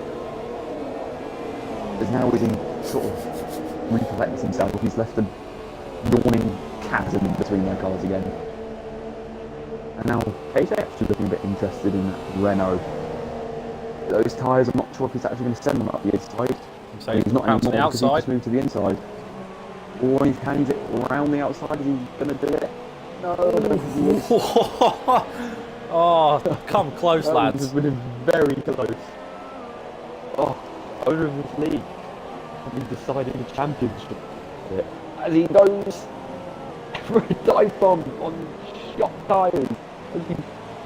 As now as he sort of recollects himself, he's left a yawning chasm between their cars again. And now KJ actually looking a bit interested in that Renault. Those tyres, I'm not sure if he's actually going to send them up the inside. So he's not anymore because he just moved to the inside. Or can he get around the outside? Is he going to do it? No, I don't think he is. Oh, come close, lads. This has been very close. Oh, owner of this league. He's deciding the championship. As he goes for a dive bomb on shot tyres. As he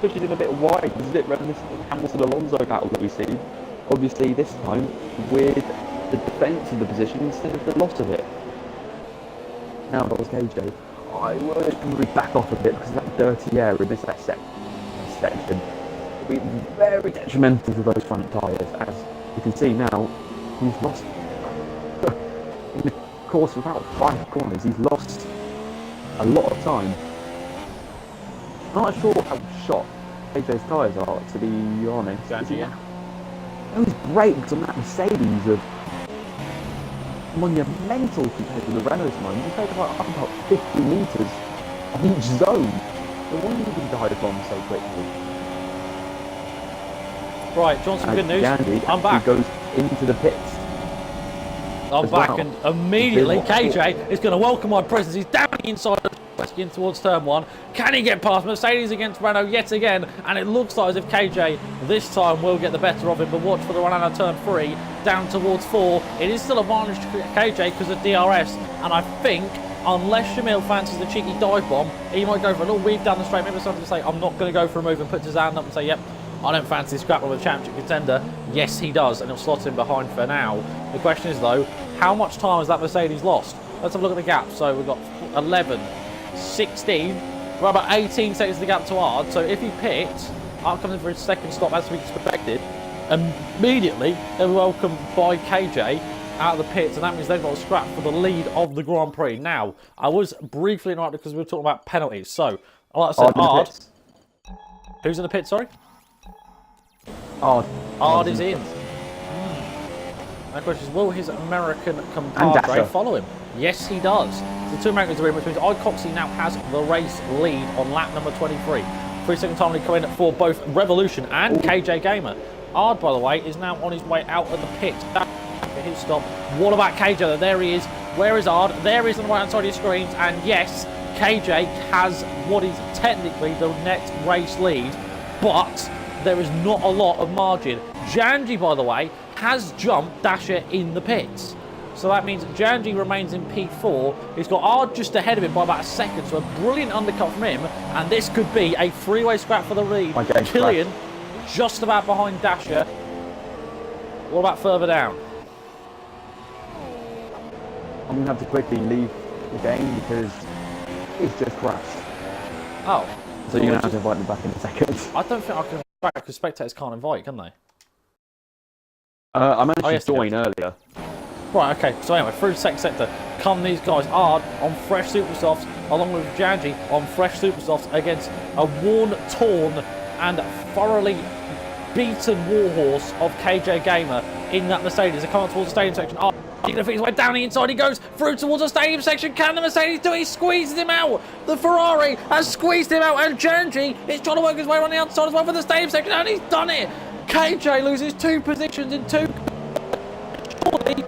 pushes in a bit wide. It's a bit reminiscent of the Hamilton-Alonso battle that we've seen. Obviously, this time with the defence of the position instead of the loss of it. Now, if I was KJ, I would probably back off a bit because that dirty air in this section will be very detrimental to those front tyres. As you can see now, he's lost in the course of about 5 corners. He's lost a lot of time. I'm not sure how shot KJ's tyres are, to be honest. Those brakes on that Mercedes are monumental compared to the Renault's moment. You take about 50 metres on each zone. No wonder you can dive bomb so quickly. Right, Johnson, good news. I'm back. He goes into the pits. I'm back, and immediately KJ is going to welcome my presence. He's down the inside of the in towards turn 1. Can he get past Mercedes against Renault yet again? And it looks like as if KJ this time will get the better of him. But watch for the run out of turn 3 down towards 4. It is still advantage to KJ because of DRS, and I think unless Shamil fancies the cheeky dive bomb, he might go for a little weave down the straight. Maybe something to say, I'm not going to go for a move, and puts his hand up and say, yep, I don't fancy scrapping with a championship contender. Yes, he does, and he'll slot him behind for now. The question is, though, how much time has that Mercedes lost? Let's have a look at the gap. So we've got 11, 16, we're about 18 seconds to the gap to Ard. So if he pits, Ard comes in for his second stop as we expected. Immediately, they're welcomed by KJ out of the pits, and that means they've got a scrap for the lead of the Grand Prix. Now, I was briefly interrupted because we were talking about penalties. So, like I said, Ard. Who's in the pit, sorry? Ard is in. My question is, will his American compadre follow him? Yes, he does. The 2 Americans are in, which means Coxey now has the race lead on lap number 23. 3 second time lead coming for both Revolution and KJ Gamer. Ard, by the way, is now on his way out of the pit. for his stop. What about KJ? There he is. Where is Ard? There he is on the right-hand side of your screens. And yes, KJ has what is technically the net race lead, but there is not a lot of margin. Janji, by the way, has jumped Dasher in the pits. So that means Janji remains in P4. He's got Ard just ahead of him by about a second, so a brilliant undercut from him. And this could be a three-way scrap for the lead. Killian just about behind Dasher. What about further down? I'm going to have to quickly leave the game because it's just crashed. Oh. So you're going to have to invite me back in a second. I don't think I can invite back because spectators can't invite, can they? I managed to join earlier. Right, okay. So anyway, through the second sector, come these guys Ard on fresh Supersofts, along with Janji on fresh Supersofts against a worn, torn, and thoroughly beaten warhorse of KJ Gamer in that Mercedes. They're coming towards the stadium section. Ard, he's going to fit his way down the inside. He goes through towards the stadium section. Can the Mercedes do it? He squeezes him out. The Ferrari has squeezed him out, and Janji is trying to work his way around the outside as well for the stadium section, and he's done it. KJ loses 2 positions in 2. Surely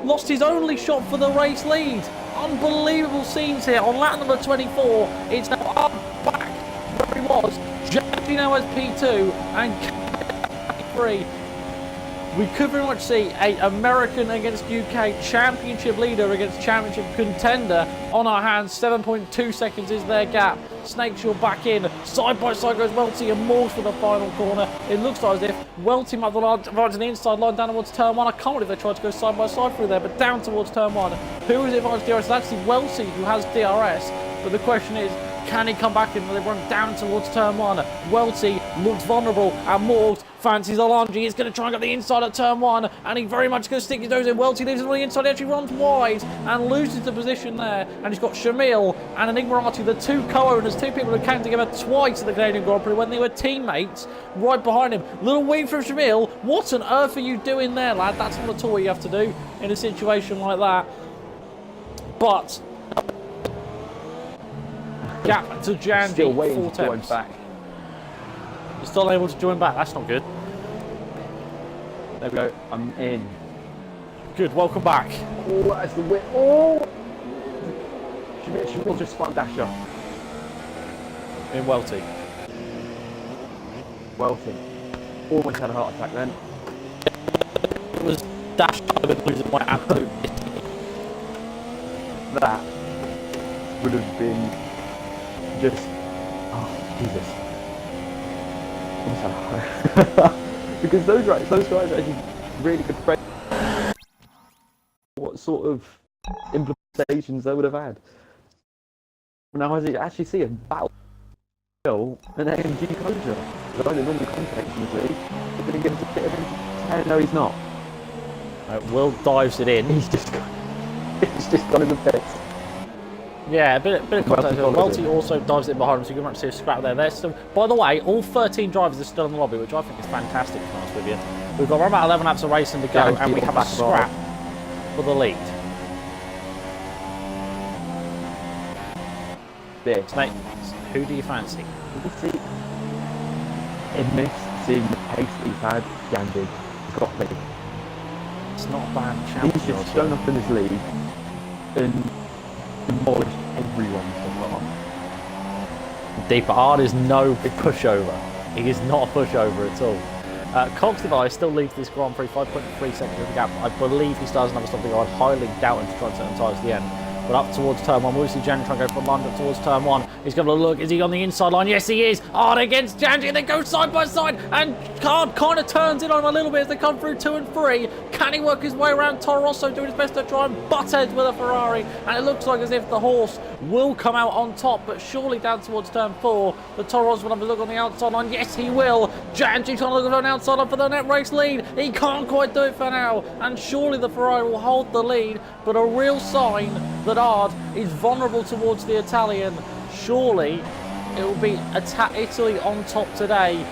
lost his only shot for the race lead. Unbelievable scenes here on lap number 24. It's now up back where he was. Janji now has P2 and P3. We could very much see an American against UK championship leader against championship contender on our hands. 7.2 seconds is their gap. Snakes, you're back in. Side by side goes Welty and Morse for the final corner. It looks like as if Welty might have right to the inside line down towards turn 1. I can't believe they tried to go side by side through there, but down towards turn 1. Who is it against DRS? It's actually Welty who has DRS, but the question is, can he come back in? They run down towards turn 1. Welty looks vulnerable, and Morgs fancies Alonji. He's going to try and get the inside at turn 1, and he very much going to stick his nose in. Welty leaves it on the inside. He actually runs wide and loses the position there. And he's got Shamil and Enigmarati, the 2 co-owners, 2 people who came together twice at the Canadian Grand Prix when they were teammates, right behind him. Little wing from Shamil. What on earth are you doing there, lad? That's not at all what you have to do in a situation like that. But gap to Janji. Still waiting 4 to join temps. back. You're still able to join back. That's not good. There we go. I'm in. Good. Welcome back. Oh, that's the win. Oh! Shamil just spun Dasher. In Welty. Welty. Almost had a heart attack then. It was Dash losing by absolute. That would have been just. Oh, Jesus. Because those guys are actually really good friends. What sort of implications they would have had? Now, as you actually see a battle and AMG closure, the guys that normally contact in the league, they're going to get a bit of him. No, he's not. Will dives it in. He's just gone in the pits. Yeah, a bit of contact. Welty also dives in behind him, so you can actually see a scrap there. There's still, by the way, all 13 drivers are still in the lobby, which I think is fantastic, to be honest with you. We've got around about 11 laps of racing to go, and we have a scrap for the lead. Snake, who do you fancy? In this, seeing the pace that he's had, Janji, he's got me. It's not a bad challenge. He's just shown up in his lead and demolished everyone so far. Deeper Ard is no pushover. He is not a pushover at all. Cox Device still leads this Grand Prix 5.3 seconds of the gap. I believe he starts another something I'd highly doubt him to try and set them tyres to the end. But up towards turn 1, we'll see Janji try and go from line up towards turn 1. He's going to look, is he on the inside line? Yes, he is. Ard against Janji, and they go side by side, and Card kind of turns in on him a little bit as they come through 2 and 3. Can he work his way around? Toro Rosso doing his best to try and butt heads with a Ferrari, and it looks like as if the horse will come out on top, but surely down towards turn 4. The Toro Rosso will have a look on the outside line. Yes, he will. Janji trying to look on the outside line for the net race lead. He can't quite do it for now, and surely the Ferrari will hold the lead, but a real sign that Ard is vulnerable towards the Italian. Surely it will be Italy on top today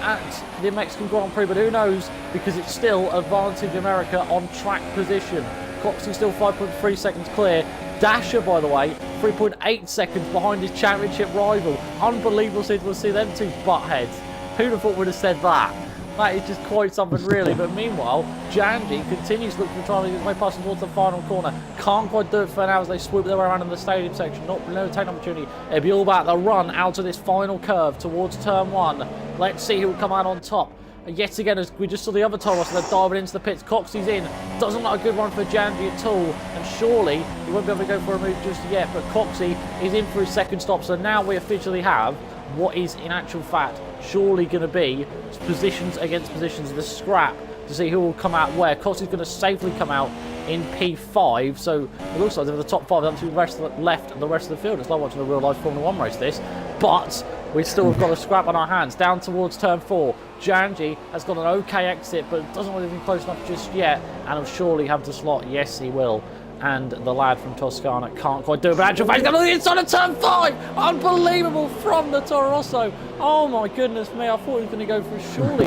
at the Mexican Grand Prix, but who knows, because it's still advantage America on track position. Cox is still 5.3 seconds clear. Dasher, by the way, 3.8 seconds behind his championship rival. Unbelievable to see them two butt heads. Who'd have thought we'd have said that? That is just quite something, really. But meanwhile, Janji continues to look for trying to get his way past towards the final corner. Can't quite do it for now as they swoop their way around in the stadium section. Not take an opportunity. It'll be all about the run out of this final curve towards turn 1. Let's see who will come out on top. Yet again, as we just saw the other Toro Rosso, they're diving into the pits. Coxey's in. Doesn't look like a good run for Janji at all. And surely he won't be able to go for a move just yet. But Coxey is in for his second stop. So now we officially have what is in actual fact surely going to be positions against positions, the scrap to see who will come out where. Coxey's going to safely come out in P5, so it looks like they're the top 5 up to the rest of the left and the rest of the field. It's like watching a real life Formula 1 race this, but we still have got a scrap on our hands. Down towards turn 4, Janji has got an okay exit, but doesn't want anything close enough just yet, and will surely have to slot. Yes, he will. And the lad from Toscana can't quite do it, but actual fact, he's going to the inside of turn 5! Unbelievable from the Toro Rosso. Oh my goodness me, I thought he was going to go for a surely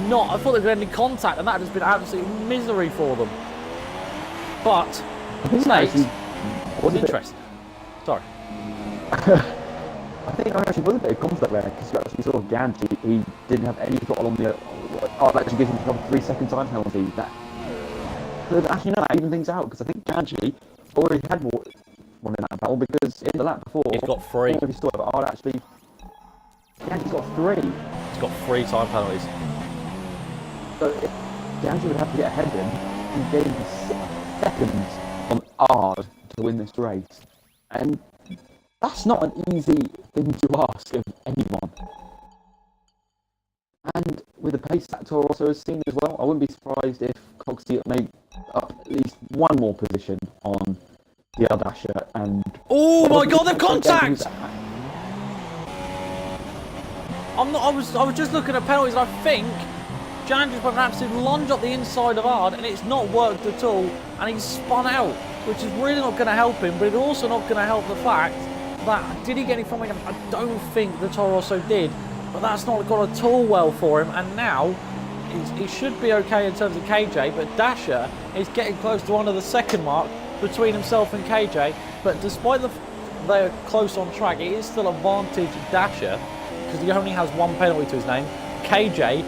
not. I thought they were going to end in contact, and that has been absolute misery for them. But, Snakes, was interesting. Sorry. I think there actually was a bit of contact there, because you actually saw Ganji, he didn't have any throttle on the... Oh, that actually gives him a 3-second time penalty. But actually, no, that even things out, because I think Ganji already had one in that battle, because in the lap before... He's got 3. Actually... Ganji's got 3. He's got 3 time penalties. So, if Ganji would have to get ahead of him, and gain 6 seconds on hard to win this race. And that's not an easy thing to ask of anyone. And with the pace that Toro Rosso has seen as well, I wouldn't be surprised if Coxey made up at least one more position on the Ardasher and... Oh my god, they've contact! I was just looking at penalties, and I think Janji's put an absolute lunge up the inside of Ard, and it's not worked at all, and he's spun out, which is really not going to help him, but it's also not going to help the fact that, did he get any from him? I don't think the Toro Rosso did, but that's not gone at all well for him, and now he should be okay in terms of KJ, but Dasher is getting close to one of the second mark between himself and KJ, but despite they're close on track, it is still advantage Dasher, because he only has 1 penalty to his name. KJ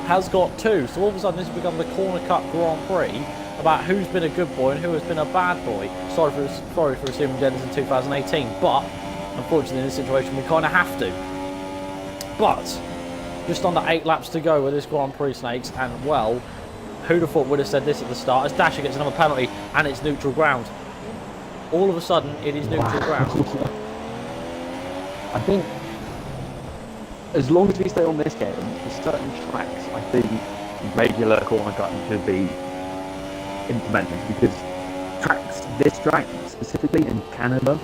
has got 2, so all of a sudden this has become the corner cut Grand Prix about who's been a good boy and who has been a bad boy. Sorry for assuming genders in 2018, but unfortunately in this situation we kind of have to. But just under 8 laps to go with this Grand Prix, Snakes, and well, who'd have thought would have said this at the start, as Dasher gets another penalty and it's neutral ground. All of a sudden it is neutral ground. I think as long as we stay on this game, for certain tracks, I think regular corner cutting should be implemented, because this track specifically in Canada,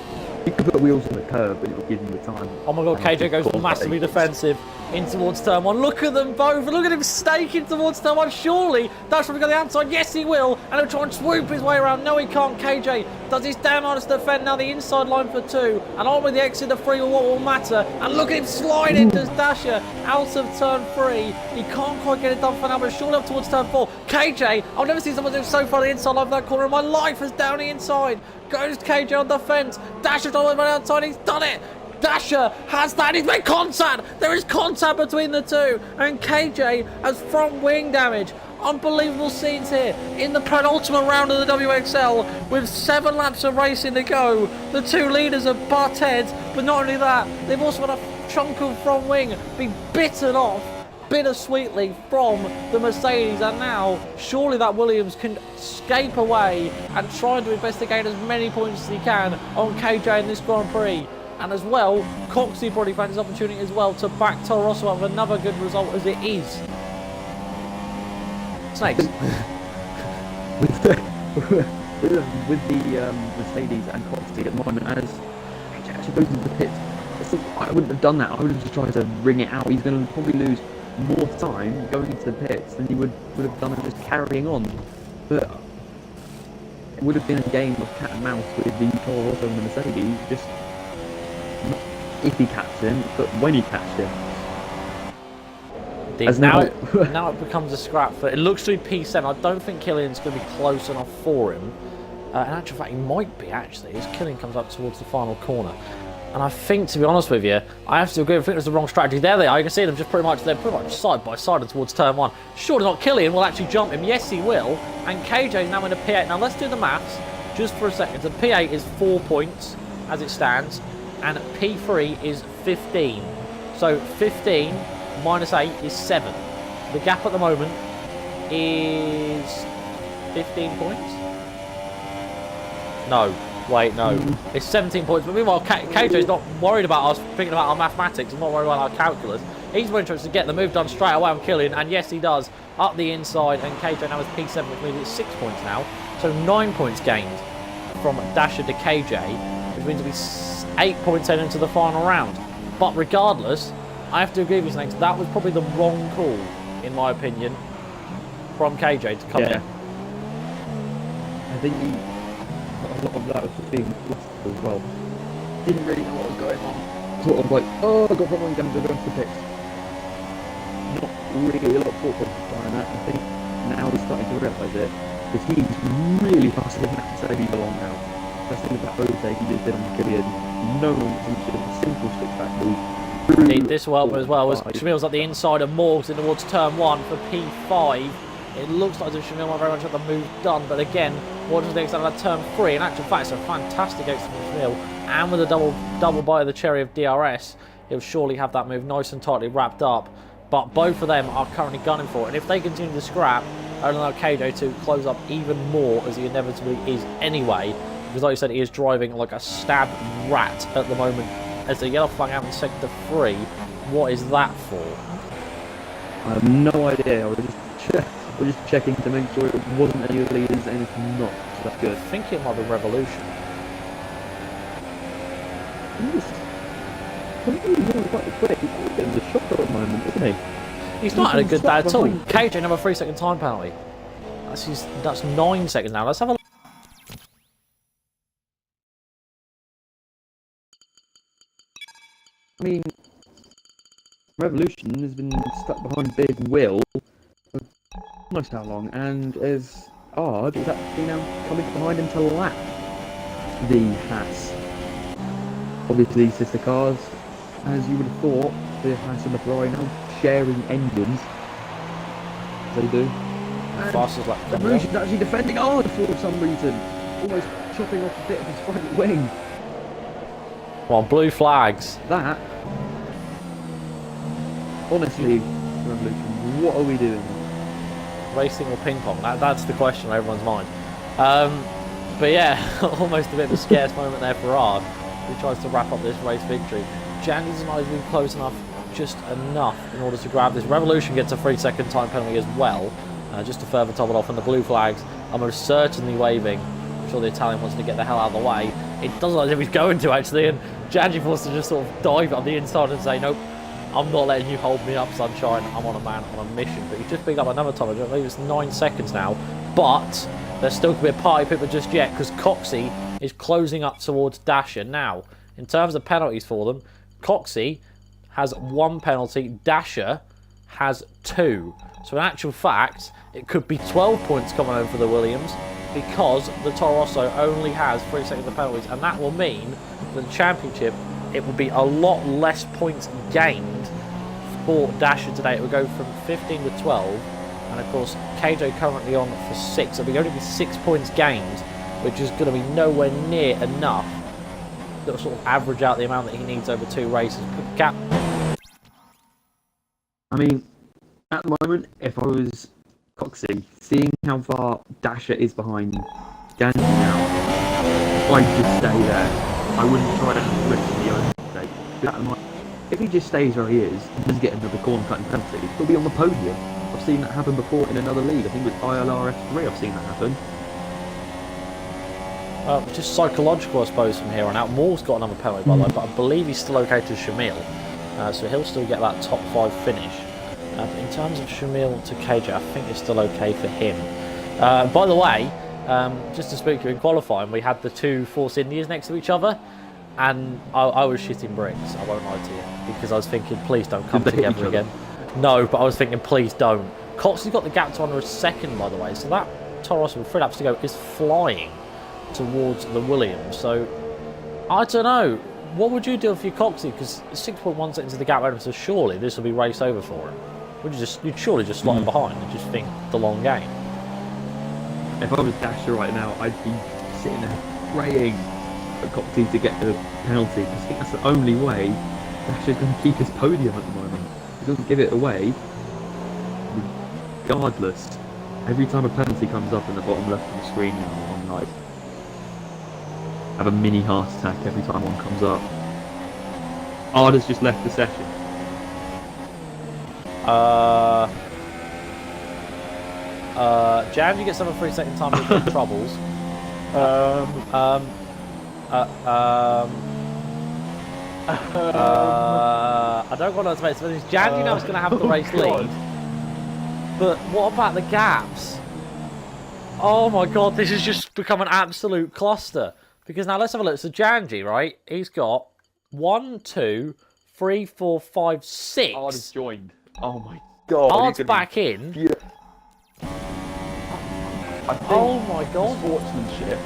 you can put wheels on the curb but it will give you the time. Oh my god, KJ goes massively defensive in towards turn 1. Look at them both. Look at him staking towards turn 1. Surely Dasher will go the outside. Yes, he will. And he'll try and swoop his way around. No, he can't. KJ does his damn hardest to defend. Now the inside line for 2. And on with the exit of 3 what will matter. And look at him slide into Dasher out of turn 3. He can't quite get it done for now, but surely up towards turn 4. KJ, I've never seen someone do so far the inside line of that corner in my life as down the inside. Goes KJ on the fence. Dasher's on the outside. He's done it. Dasher has that. He's made contact. There is contact between the 2. And KJ has front wing damage. Unbelievable scenes here in the penultimate round of the WXL with 7 laps of racing to go. The 2 leaders are butt heads, but not only that, they've also got a chunk of front wing being bitten off bittersweetly from the Mercedes, and now surely that Williams can escape away and try to investigate as many points as he can on KJ in this Grand Prix. And as well, Coxey probably found his opportunity as well to back Toro Rosso up with another good result as it is. Snakes. with the Mercedes and Coxey at the moment, as KJ actually goes into the pits, I wouldn't have done that. I would have just tried to wring it out. He's going to probably lose more time going into the pits than he would have done just carrying on. But it would have been a game of cat and mouse with the Toro Rosso and the Mercedes, just if he catched him, but when he catched him. Now it becomes a scrap, but it looks to be P7. I don't think Killian's going to be close enough for him. In actual fact, he might be, actually, as Killian comes up towards the final corner. And I think, to be honest with you, I have to agree. I think it was the wrong strategy. There they are. You can see them just pretty much. They're pretty much side by side towards turn 1. Surely not Killian will actually jump him. Yes, he will. And KJ is now in a P8. Now let's do the maths just for a second. The P8 is 4 points as it stands, and P3 is 15. So 15 minus 8 is 7. The gap at the moment is 15 points. No. Wait, no. It's 17 points. But meanwhile, KJ's not worried about us thinking about our mathematics. He's not worried about our calculus. He's more interested to get the move done straight away on Killian. And yes, he does. Up the inside. And KJ now has P7, which means it's 6 points now. So 9 points gained from Dasher to KJ, which means it'll be 8 points heading into the final round. But regardless, I have to agree with you, Snakes. That was probably the wrong call, in my opinion, from KJ to come in. I think a lot of that was just being flustered as well. Didn't really know what was going on. Sort of like, oh, I got wrong again, they're going for the picks. Not really a lot of thought process behind that. I think now he's starting to realise it, because he's really hustling that to say he belong now. Especially with that overtake he just did on Killian. No nonsense, just a simple switchback move. Indeed, this will help as well as Shamil's at the inside of Morgs in towards turn 1 for P5. It looks like Shamil might very much have the move done, but again, what does the extent of that turn 3? In actual fact, it's a fantastic exit from Shamil, and with a double bite of the cherry of DRS, he'll surely have that move nice and tightly wrapped up. But both of them are currently gunning for it, and if they continue to scrap, I'll allow KJ to close up even more, as he inevitably is anyway, because like I said, he is driving like a stabbed rat at the moment. As the yellow flag out in sector 3, what is that for? I have no idea. I was just checking to make sure it wasn't any of the leaders, and it's not. So that's good. I think it might be Revolution. He's quite quick. He's a bit of a shocker at the moment, isn't he? He's not had a good day at all. KJ, another 3-second time penalty. That's 9 seconds now. Let's have a look. I mean, Revolution has been stuck behind Big Will for almost how long, and as Ard is actually now coming behind him to lap the Haas. Obviously, sister cars, as you would have thought, the Haas and the Ferrari now sharing engines. They do. Fastest lap. Revolution's actually defending Ard for some reason, almost chopping off a bit of his front wing. Come on, blue flags. That. Honestly, Revolution, what are we doing? Racing or ping pong? That's the question on everyone's mind. But yeah, almost a bit of a scarce moment there for Ard, who tries to wrap up this race victory. Jandy's and I's been close enough, just enough, in order to grab this. Revolution gets a 3-second time penalty as well, just to further top it off. And the blue flags are most certainly waving. I'm sure the Italian wants to get the hell out of the way. It doesn't look as if he's going to, actually, and Jandy wants to just sort of dive on the inside and say, nope, I'm not letting you hold me up, sunshine. I'm on a man on a mission. But he's just picked up another time. I believe it's 9 seconds now. But there still could be a party pooper just yet, because Coxey is closing up towards Dasher. Now, in terms of penalties for them, Coxey has 1 penalty. Dasher has 2. So in actual fact, it could be 12 points coming over for the Williams, because the Toro Rosso only has 3 seconds of penalties, and that will mean that the championship, it will be a lot less points gained for Dasher today. It will go from 15 to 12, and of course KJ currently on for 6. It'll only be 6 points gained, which is going to be nowhere near enough to sort of average out the amount that he needs over 2 races. Gap. I mean, at the moment, if I was Coxey, seeing how far Dasher is behind Gandhi now, I'd just stay there. I wouldn't try to risk the overtake. If he just stays where he is and doesn't get another corner cutting penalty, he'll be on the podium. I've seen that happen before in another league. I think with ILR F3 I've seen that happen. Just psychological, I suppose, from here on out. Moore's got another penalty, by the way, but I believe he's still okay to Shamil. So he'll still get that top 5 finish. In terms of Shamil to KJ, I think it's still okay for him. By the way, just to speak to you, in qualifying, we had the 2 Force Indias next to each other, and I was shitting bricks, I won't lie to you, because I was thinking, please don't come together again. No, but I was thinking, please don't. Coxey's got the gap to under a second, by the way, so that Toro Rosso with 3 laps to go is flying towards the Williams. So, I don't know. What would you do if you're Coxey? Because 6.1 seconds of the gap over, so surely this will be race over for him. You'd surely just slot him behind and just think the long game. If I was Dasher right now, I'd be sitting there praying for Coxey to get the penalty, because I think that's the only way Dasher's going to keep his podium at the moment. He doesn't give it away, regardless. Every time a penalty comes up in the bottom left of the screen now, I'm like, have a mini heart attack every time one comes up. Arda's just left the session. Jam, you get 7 3-second time with troubles. I don't want to make it. Jam, you know, is going to have the race lead. But what about the gaps? Oh my god, this has just become an absolute cluster. Because now let's have a look. So Janji, right? He's got 1, 2, 3, 4, 5, 6. Arda's joined. Oh my god. Ard's back in. Yeah. I think oh my god. Sportsmanship.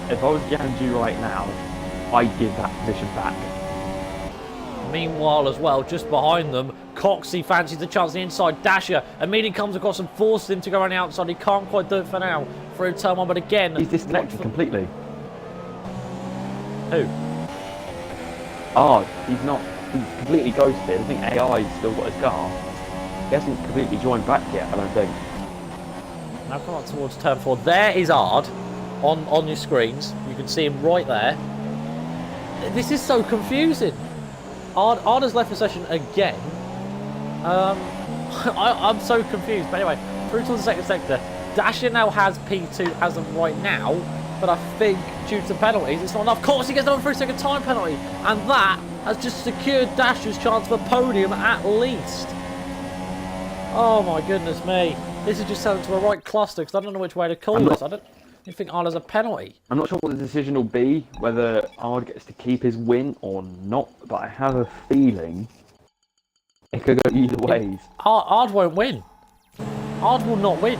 If I was Janji right now, I'd give that position back. Meanwhile, as well, just behind them, Coxey fancies the chance on the inside. Dasher immediately comes across and forces him to go around the outside. He can't quite do it for now. Through turn one, but again, he's disconnected completely. Who? Oh, he's not. He's completely ghosted. I think AI's still got his car. He hasn't completely joined back yet, I don't think. Now come up towards turn 4. There is Ard on your screens. You can see him right there. This is so confusing. Ard has left the session again. I'm so confused. But anyway, through to the second sector. Dasher now has P2 as of right now, but I think due to penalties, it's not enough. Coxey gets another 3-second time penalty, and that has just secured Dasher's chance for podium at least. Oh my goodness me. This is just turned into a right cluster, because I don't know which way to call this. I don't think Ard has a penalty. I'm not sure what the decision will be, whether Ard gets to keep his win or not, but I have a feeling it could go either ways. Ard won't win. Ard will not win.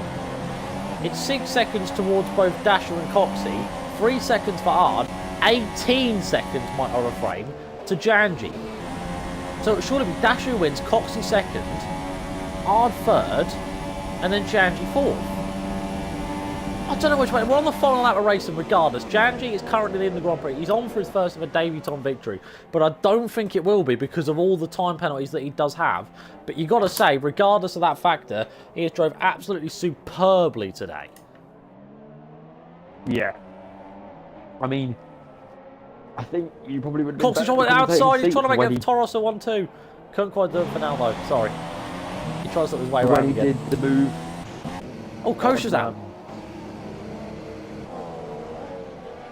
It's 6 seconds towards both Dasher and Coxey, 3 seconds for Ard, 18 seconds, might I refrain, to Janji. So it surely be Dasher wins, Coxey second, Ard third, and then Janji fourth. I don't know which way. We're on the final lap of racing regardless. Janji is currently in the Grand Prix. He's on for his first ever debutante victory. But I don't think it will be because of all the time penalties that he does have. But you got to say, regardless of that factor, he has drove absolutely superbly today. Yeah. I mean, I think you probably would have been Coxey's trying to outside. He's trying to make a Toros a 1-2. Couldn't quite do it for now, though. Sorry. He tries to look his way around again. When he did the move. Oh, Kosher's out.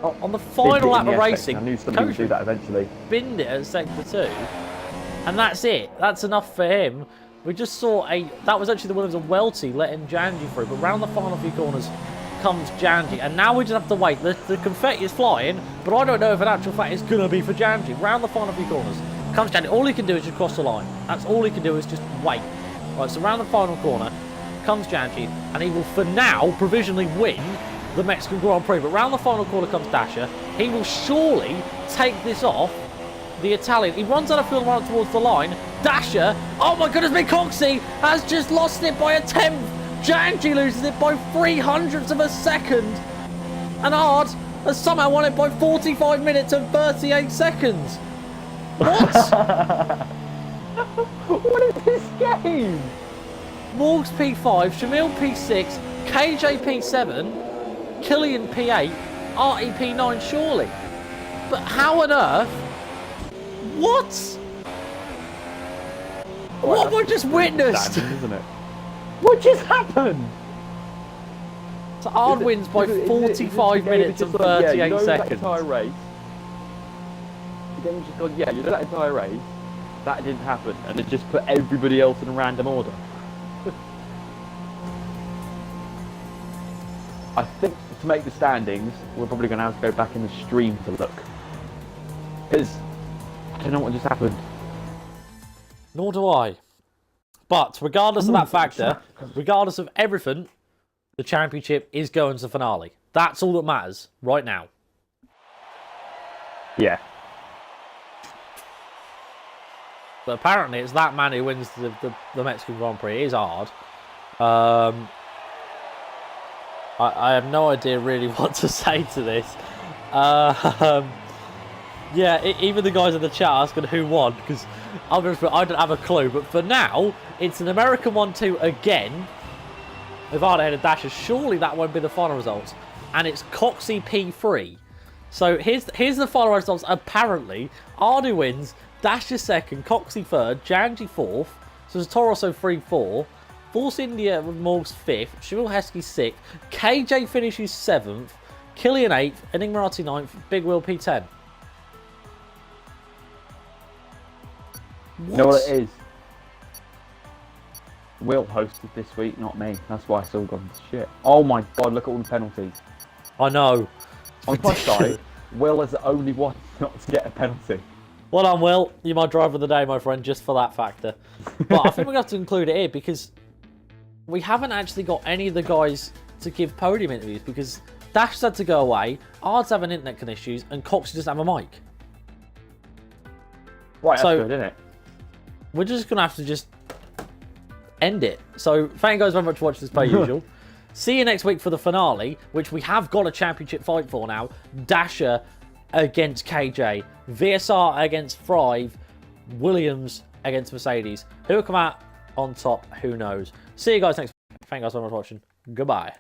On the final lap of racing, I knew somebody would do that eventually. Binned it at sector 2, and that's it. That's enough for him. We just saw that was actually the Williams and Welty letting Janji through, but round the final few corners comes Janji, and now we just have to wait. The confetti is flying, but I don't know if in actual fact it's going to be for Janji. Round the final few corners comes Janji. All he can do is just cross the line. That's all he can do is just wait. Right, so round the final corner comes Janji, and he will for now provisionally win the Mexican Grand Prix, but round the final corner comes Dasher. He will surely take this off the Italian. He runs out of fuel and runs towards the line. Dasher, oh my goodness me, Coxey has just lost it by a tenth. Janji loses it by 0.03 of a second. And Ard has somehow won it by 45 minutes and 38 seconds. What? What is this game? Morgs P5, Shamil P6, KJ P7, Killian P8, RE P9 surely. But how on earth? What? What have I just witnessed? Isn't it? What just happened? So Ard wins by 45 minutes and 38 seconds. That entire race. The game's just gone, yeah, you know that entire race, that didn't happen, and it just put everybody else in a random order. I think to make the standings, we're probably going to have to go back in the stream to look. Because I don't know what just happened. Nor do I. But regardless of that factor, regardless of everything, the championship is going to the finale. That's all that matters right now. Yeah. but apparently it's that man who wins the Mexican Grand Prix. It is hard. I have no idea really what to say to this. Yeah, even the guys in the chat asking who won, because I don't have a clue. But for now, it's an American 1-2 again. With Arda ahead of Dasher, surely that won't be the final results. And it's Coxie P3. So here's the final results. Apparently, Arda wins, Dasher second, Coxie third, Janji fourth. So it's Torosso 3-4. Force India with Morgs 5th, Shabil Heskey 6th, KJ finishes 7th, Killian 8th, Enigmarati 9th, Big Will P10. You know what it is? Will hosted this week, not me. That's why it's all gone to shit. Oh my god, look at all the penalties. I know. On the plus side, Will is the only one not to get a penalty. Well done, Will. You're my driver of the day, my friend, just for that factor. But I think we're going to have to include it here because we haven't actually got any of the guys to give podium interviews because Dash had to go away, Ard's having internet issues, and Cox doesn't have a mic. Right, so, that's good, isn't it? We're just going to have to just end it. So, thank you guys very much for watching this per usual. See you next week for the finale, which we have got a championship fight for now. Dasher against KJ, VSR against Thrive, Williams against Mercedes. Who will come out on top? Who knows? See you guys next week. Thank you guys so much for watching. Goodbye.